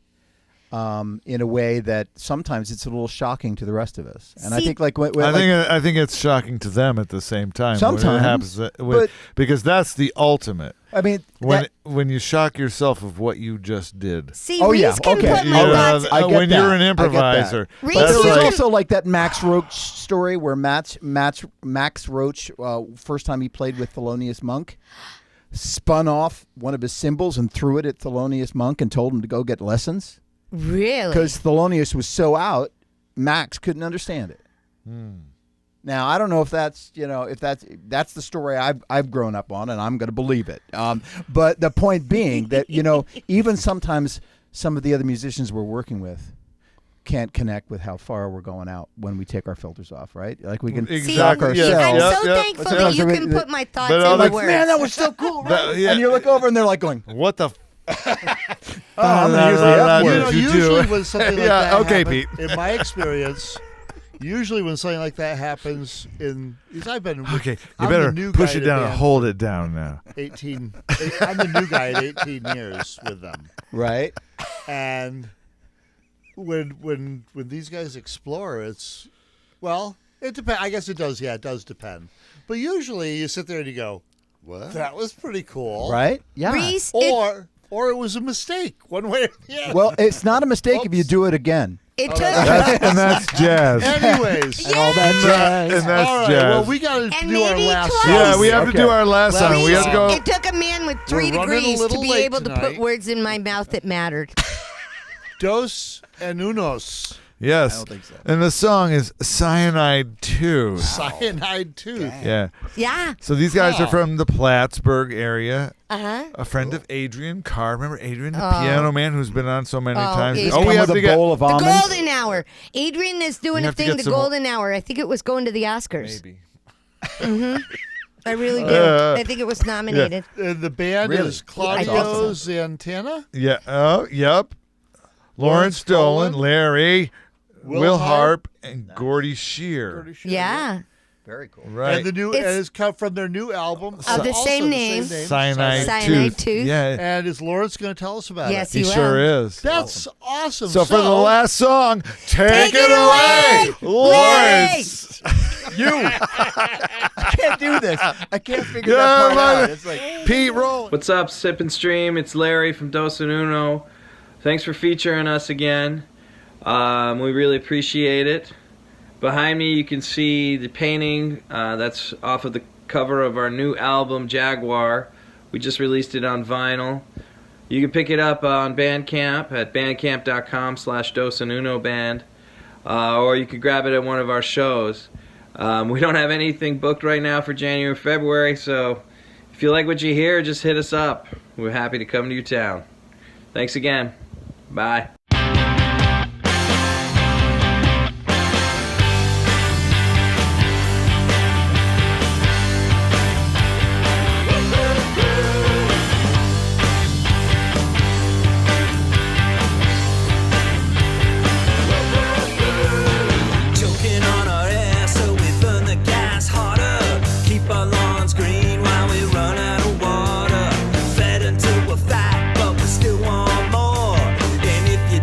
in a way that sometimes it's a little shocking to the rest of us. And I See- think like I think it's shocking to them at the same time. when it Sometimes, happens, but- because that's the ultimate. I mean When you shock yourself of what you just did. See, Oh, Rees yeah, can okay. put my thoughts. I get when that. you're an I get that. improviser, Rees But that's there was can- like, also like that Max Roach story where Max Roach, first time he played with Thelonious Monk, spun off one of his cymbals and threw it at Thelonious Monk and told him to go get lessons Really? because Thelonious was so out, Max couldn't understand it. Now I don't know if that's that's the story I've grown up on, and I'm going to believe it. But the point being that even sometimes some of the other musicians we're working with can't connect with how far we're going out when we take our filters off, right? Like we can Exactly. shock See, ourselves. I'm Yep, so yep. thankful But that you sometimes can we- put my thoughts but into like, words. Man, that was so cool, right? That- yeah. And you look over and they're like going, what the? I'm gonna use the F word. you usually do. when something like Yeah, that okay, happens, Pete. in my experience, usually when something like that happens because I've been Okay, you I'm better the new push guy it in down a and band hold it down now. 18. I'm the new guy at 18 years with them, right? and when these guys explore, it depends. I guess it does. Yeah, it does depend. But usually you sit there and you go, "What? That was pretty cool." Right? Yeah. Reese, Or it was a mistake one way or the other. Well, it's not a mistake if you do it again. it took. And that's jazz. Anyways. And all that jazz. And that's All right, jazz. well, we got to And do our maybe last twice. song. Yeah, we have to Okay. do our last Last song. We have to go. It took a man with 3 We're running a degrees to little be late able to tonight. put words in my mouth that mattered. Dos and Unos. Yes. I don't think so. And the song is Cyanide Tooth. Cyanide Tooth. Yeah. Yeah. So these guys Wow. are from the Plattsburgh area. Uh-huh. A friend of Adrian Carr. Remember Adrian, the Oh. piano man who's been on so many Oh, times? Adrian. Oh, we Come have with to a get. bowl of The almonds. Golden Hour. Adrian is doing We a have to thing, get the some- Golden Hour. I think it was going to the Oscars. Maybe. I really do. I think it was nominated. The band Really? is Claudio That's Zantana, Yeah. Oh, yep. Lawrence Dolan, Larry, Will Harp, and Gordy Shear. Yeah. Very cool. Right. and the new It's- and it's come from their new album Of the also same name. Cyanide Cyanide Tooth. Tooth. Yeah. And is Lawrence going to tell us about Yes, it? He will. sure is. That's awesome. So for the last song, take Take it it away, away, Lawrence. I can't do this. I can't figure Yeah, that part man. out. It's like Pete, roll. What's up, Sip and Stream? It's Larry from Dos and Uno. Thanks for featuring us again. We really appreciate it. Behind me you can see the painting that's off of the cover of our new album, Jaguar. We just released it on vinyl. You can pick it up on Bandcamp at bandcamp.com/dosanunoband, or you could grab it at one of our shows. We don't have anything booked right now for January or February, so if you like what you hear, just hit us up. We're happy to come to your town. Thanks again. Bye. Choking on our air, so we burn the gas harder. Keep our lawns green while we run out of water. Fed until we're fat, but we still want more. And if you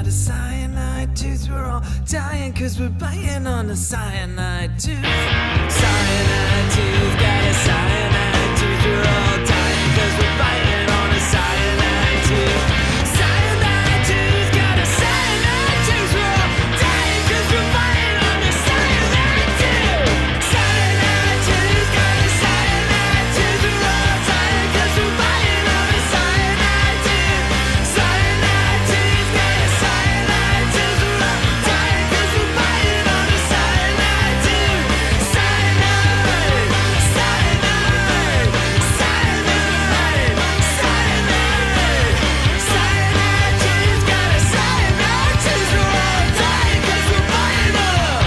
got a cyanide tooth. We're all dying cause we're biting on a cyanide tooth. Cyanide tooth, got a cyanide tooth. We're all dying cause we're biting on a cyanide tooth. Cyanide tooth, got a cyanide tooth. We're all dying cause we're biting on a cyanide tooth. Cyanide tooth, got a cyanide tooth. We're all dying cause we're biting on a cyanide tooth. Cyanide tooth, got a cyanide tooth. We're all dying cause we're biting on a cyanide tooth. Cyanide, cyanide, cyanide, cyanide. Cyanide tooth, got a cyanide tooth. We're all dying cause we're biting on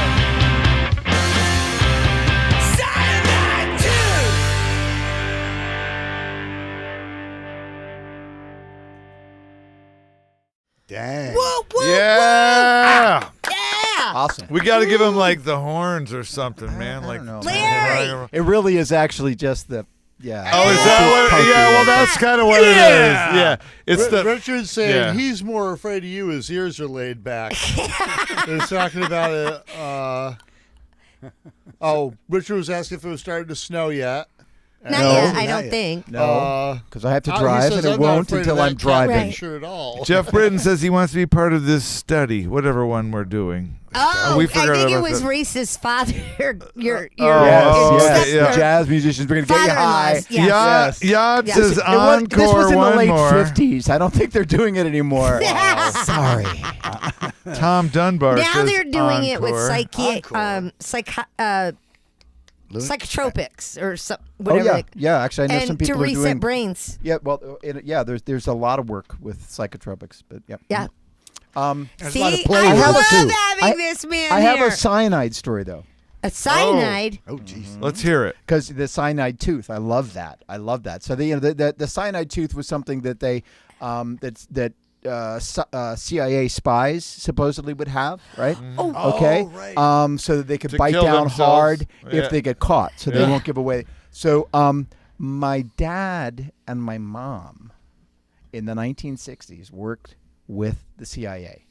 cyanide tooth. Dang. Whoa, whoa, Yeah. whoa. Yeah. Awesome. We got to give him like the horns or something, man. I Like don't know. Larry. It really is actually just the yeah. Oh, is that what? Yeah, well, that's kind of what it is. Yeah, it's the Richard's saying yeah. he's more afraid of you. His ears are laid back. He's talking about it. Oh, Richard was asking if it was starting to snow yet. Not No, yet, I not don't yet. think. No, because I have to he drive, says, and it "I'm not won't afraid of until that I'm driving. Right. picture at all. Jeff Britton says he wants to be part of this study, whatever one we're doing. Oh, We I forgot think it about was that. Reese's father. Your Oh, Yes, okay, yes. yeah. Jazz musicians, we're going to get you high. Father-in-laws, yes. Yad Yes. says It was, encore this was in the one late more. 50s. I don't think they're doing it anymore. Sorry. Tom Dunbar Now says they're doing it with encore. psychotropics or some, Oh whatever. yeah, yeah. Actually, I know and some to people are reset doing. brains. Yeah, well, yeah. There's a lot of work with psychotropics, but yeah. Yeah. There's See, a lot of I play love with it, too. having this man I have here. a cyanide story though, A cyanide. Oh, jeez. Let's hear it. because the cyanide tooth. I love that. I love that. So the cyanide tooth was something that they CIA spies supposedly would have, right? Oh. Okay. right. So that they could To bite kill down themselves. hard Yeah. if they get caught, so they Yeah. won't give away. So my dad and my mom in the 1960s worked with the CIA.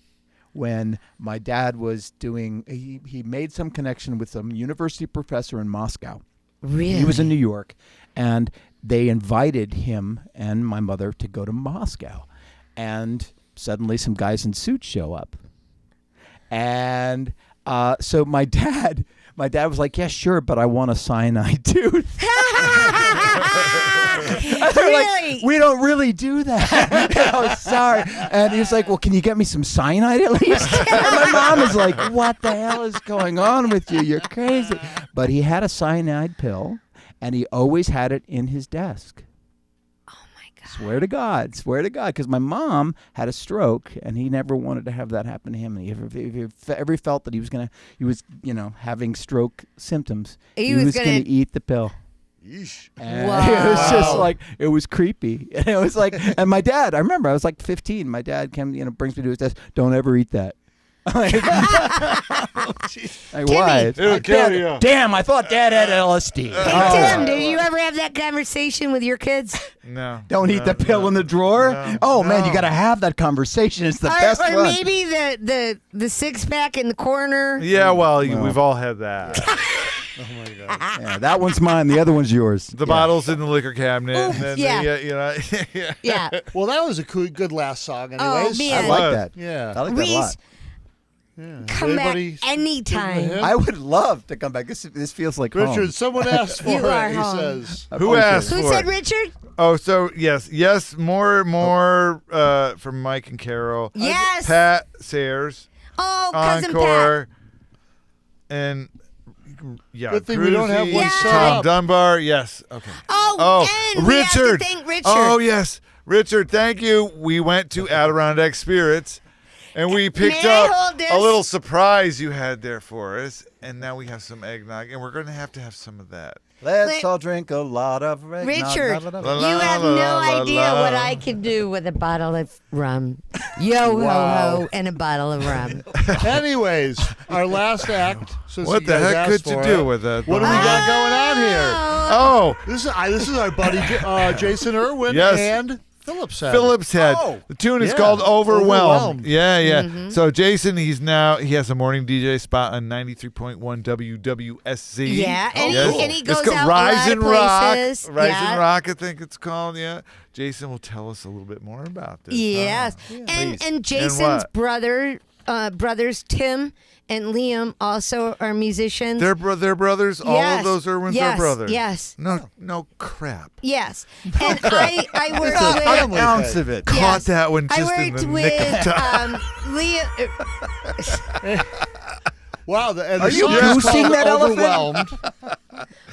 When my dad was doing, he made some connection with some university professor in Moscow. Really? He was in New York, and they invited him and my mother to go to Moscow. And suddenly some guys in suits show up. And so my dad was like, yeah, sure, but I want a cyanide tooth. They're Really? like, we don't really do that. Oh, sorry. And he was like, well, can you get me some cyanide at least? And my mom is like, what the hell is going on with you? You're crazy. But he had a cyanide pill, and he always had it in his desk. Oh my God. Swear to God, because my mom had a stroke, and he never wanted to have that happen to him. And he ever felt that he was having stroke symptoms, He was was going gonna- to eat the pill. Yeesh. And Wow. it was just like, it was creepy. And it was like, and my dad, I remember I was like 15. My dad brings me to his desk. Don't ever eat that. Like, why? It'll kill you. Damn, I thought Dad had LSD. Hey, Tim, did you ever have that conversation with your kids? No. Don't eat the pill in the drawer. No. Oh man, you got to have that conversation. It's the best or one. maybe the six pack in the corner. Yeah, well, we've all had that. Oh my God. Yeah, that one's mine. The other one's yours. The bottles in the liquor cabinet. And then yeah. yeah. Yeah. Well, that was a good last song, anyways. man. I like that. Yeah. I like that a lot. Reese, Yeah. come back Anybody anytime. give him a hint? I would love to come back. This feels like home. Richard, someone asked for You are it. He home. says. Who asked Who for said it? Richard? Oh, so yes, more from Mike and Carol. Yes. Pat Sayers. Oh, cousin Encore. And yeah, Good thing we don't have Cruzy, one set Tom up. Dunbar. Yes. Okay. Pat. Oh, and we have to Richard. thank Richard. Oh yes, Richard. Thank you. We went to Adirondack Spirits, and we picked May I up hold this? a little surprise you had there for us. And now we have some eggnog, and we're going to have some of that. Let's Wait. all drink a lot of eggnog. Richard, La, la, la, La, la. la, you have la, no la, idea la. what I can do with a bottle of rum. Yo ho ho and a bottle of rum. Anyways, our last act. Since What you the guys heck asked could you for do it, with that? What do we got going on here? Oh, This is our buddy Jason Irwin Yes. and Phillips Head. Phillips Head. Oh, The tune is yeah. called Overwhelmed. Overwhelmed. Yeah. So Jason, he has a morning DJ spot on 93.1 WWSC. Yeah, and, Yes. and he It's goes called out Rise a and lot of Rock. places. Rise yeah. and Rock, I think it's called. Yeah. Jason will tell us a little bit more about this. Yes, Please. and Jason's what? brothers Tim and Liam also are musicians. They're brothers. All Yes. of those Irwins Yes. are brothers. Yes. No crap. Yes, and I worked with An ounce of it. Yes. Caught that one I just in worked the with nick of time. Liam. Wow. And Are the you song is boosting called that elephant? Overwhelmed.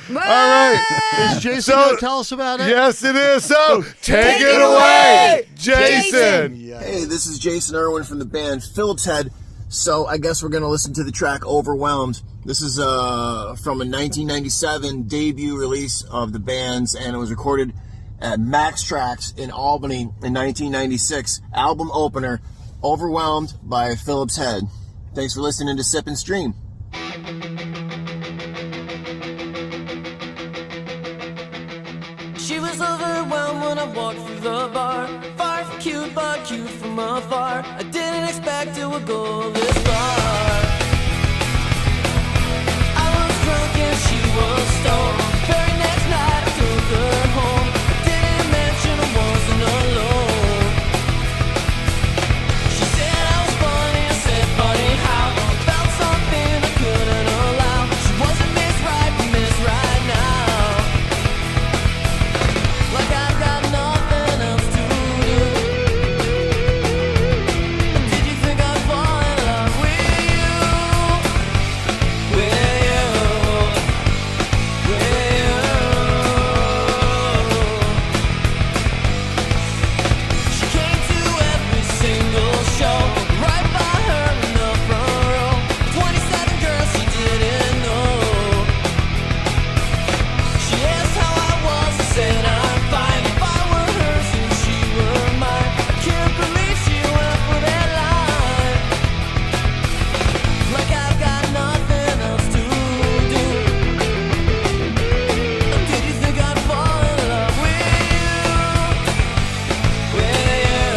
All right. Is Jason going to tell us about it? Yes, it is. So take it away, Jason. Hey, this is Jason Irwin from the band Phillips Head. So I guess we're going to listen to the track Overwhelmed. This is from a 1997 debut release of the band's, and it was recorded at Max Tracks in Albany in 1996. Album opener, Overwhelmed by Phillips Head. Thanks for listening to Sip and Stream. She was overwhelmed when I walked through the bar. Far from cute, but cute from afar. I didn't expect it would go this far. I was drunk and she was stoned. Very next night I took her home. I didn't mention I wasn't alone. She said I was funny, I said funny how. I felt something I couldn't allow. She wasn't Miss Right, but Miss Right now. Like I've got nothing else to do. Did you think I'd fall in love with you? With you. With you. She came to every single show. Right by her in the front row. 27 girls she didn't know. She asked how I was, I said I'm fine. If I were hers and she were mine, I can't believe she went for that line. Like I've got nothing else to do. Did you think I'd fall in love with you? With you.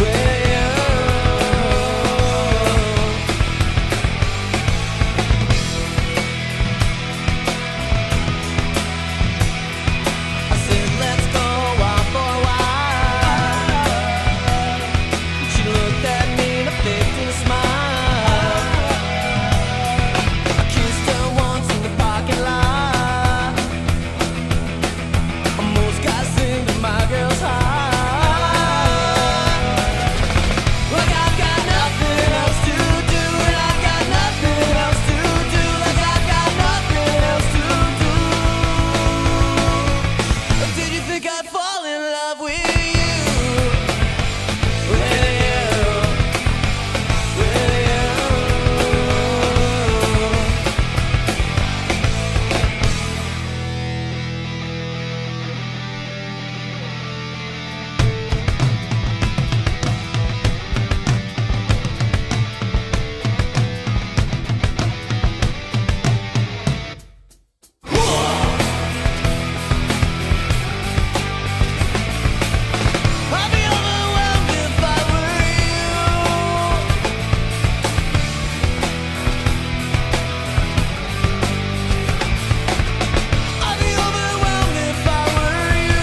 With you. I said, let's go out for a while. She looked at me and I faked a smile. I kissed her once in the parking lot. Almost got sick of my girl's heart. Like I've got nothing else to do, and I've got nothing else to do. Like I've got nothing else to do. Did you think I'd fall in love with you? With you. With you. I'd be overwhelmed if I were you. I'd be overwhelmed if I were you.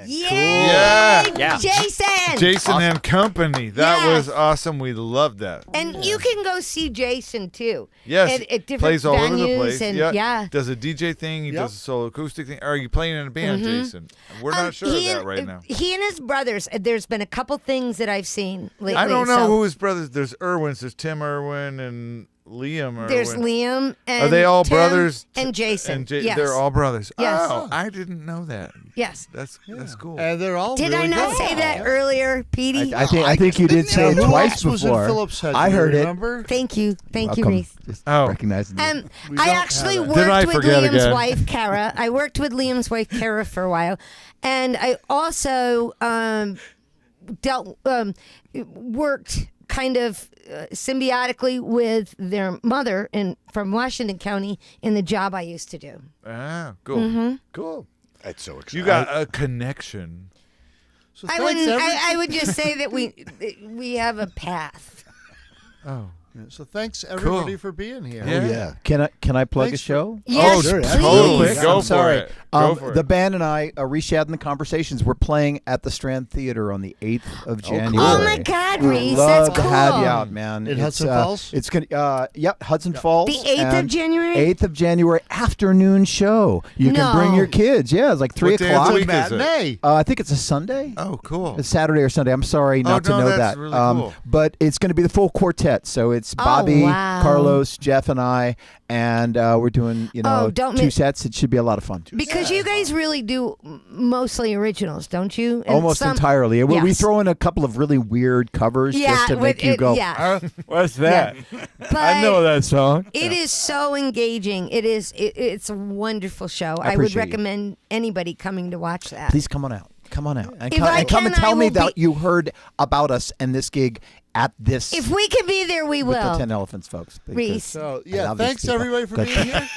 Yay, Yeah. Jason! again. Jason and Company. That Yes. was awesome. We loved that. And you can go see Jason too. Yes, at different plays all over the venues place. And, yeah, does a DJ thing. He does a solo acoustic thing. Are you playing in a band, Jason? We're not sure of that right now. He and his brothers. There's been a couple things that I've seen lately. I don't know so who his brothers. There's Irwin's. There's Tim Irwin and Liam Irwin. There's Liam and Are they all Tim brothers? and Jason. Yes. They're all brothers. Yes. Oh, I didn't know that. Yes. That's cool. And they're all Did really I not good. say that earlier, Petey? I think you did say it Who twice else was in before. Phillips Head? I Do you heard it. remember? Thank you, Welcome. Reese. Just Oh. recognizing it. We I don't actually have it. Did I worked with forget Liam's again? wife, Kara. I worked with Liam's wife, Kara, for a while, and I also worked kind of symbiotically with their mother from Washington County in the job I used to do. Ah, cool. Mm-hmm. Cool. That's so exciting. You got a connection. So I thanks, wouldn't. I would just say that we have a path. Oh. So thanks everybody Cool. for being here. Yeah. Oh, yeah. Can I plug Thanks a show? Yes, sure, please. totally. Go I'm for sorry. it. Go for The it. band and I, Rees Schad and the Conversations, we're playing at the Strand Theater on the 8th of January. Oh my God, We'd Reese, love that's to cool. have you out, man. In It's, Hudson Falls? It's gonna, yep, Hudson Falls. The 8th of and January? 8th of January afternoon show. You can bring No. your kids. Yeah, it's like 3 What day of the o'clock. week is it? Matinee. I think it's a Sunday. Oh, cool. It's Saturday or Sunday. I'm sorry not to no, know that's that. really cool. But it's going to be the full quartet. So it's Oh, Bobby, wow. Carlos, Jeff, and I, and we're doing don't two mi- sets. It should be a lot of fun. Because you guys really do mostly originals, don't you? And Almost some- entirely. We Yes. throw in a couple of really weird covers just to with make you it- go. Yeah. What's that? But I know that song. It is so engaging. It is. It's a wonderful show. I would appreciate you. recommend anybody coming to watch that. Please come on out. Come on out. And If come, I and, come and can, I tell me will that be- you heard about us and this gig at this If we can be there, we with the will. 10 Elephants, folks. because Reese. So I yeah, love these thanks people. everybody for Good. being here.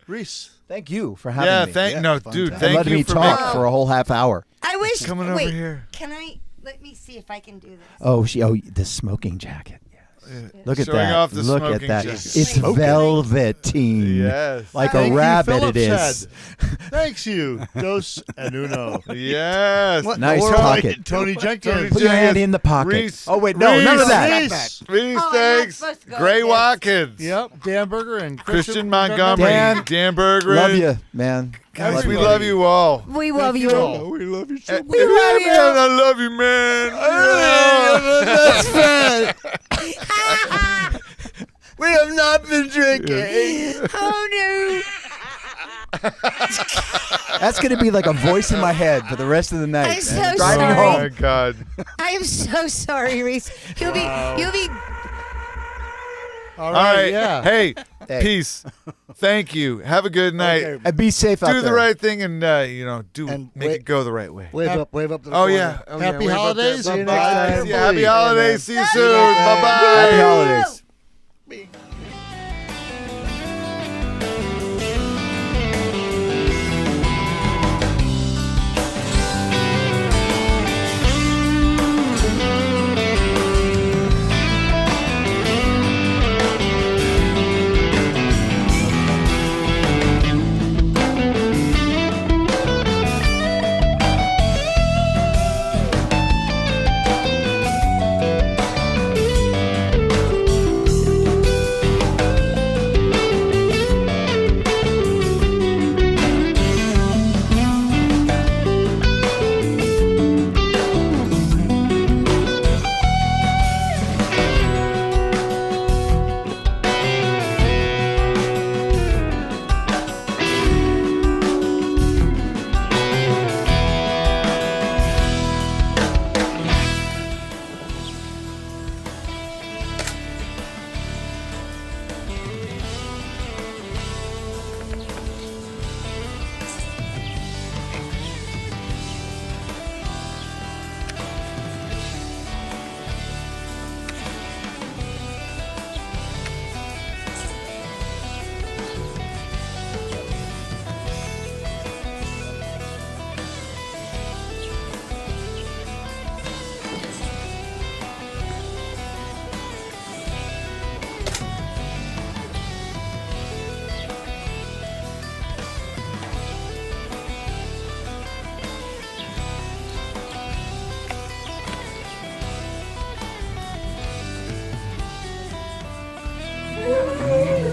Reese. Thank you for having Yeah, me. dude, and thank letting you me for talk making- for a whole half hour. I wish. Coming over wait, here. Can I? Let me see if I can do this. Oh, the smoking jacket. Look at Showing that. off the Look at smoking that. jacket. It's Smoking. velveteen. Yes. Like Thank a you, rabbit Phillips it is. Head. Thanks you, Dos and Uno. Yes. Nice Tony- pocket. Tony Jenkins. Put your hand in the pocket. Reese. Oh, wait, no, none of that. Reese. Reese, Oh, I'm not thanks. supposed to go Gray like this. Watkins. Yep, Dan Berger and Christian Montgomery. Dan, Dan Berggren. Love you, man. Guys, we love you all. We love you. We love you so much. We love you. Man, I love you, man. We have not been drinking. Oh no. That's going to be like a voice in my head for the rest of the night. I'm so man. Driving sorry. Oh home. my God. I am so sorry, Reese. You'll be. All All right. yeah. Hey, Hey. peace. Thank you. Have a good night. Okay. And be safe out Do there. the right thing and And make wait- it go the right way. Wave up to the Oh corner. yeah. Oh, yeah. Happy Wave up there. holidays. See you next Bye-bye. time. Yeah, happy Yeah, holidays. man. See you soon. Bye bye. Happy holidays.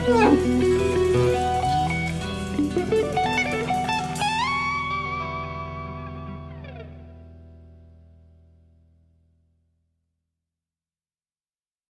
Bye.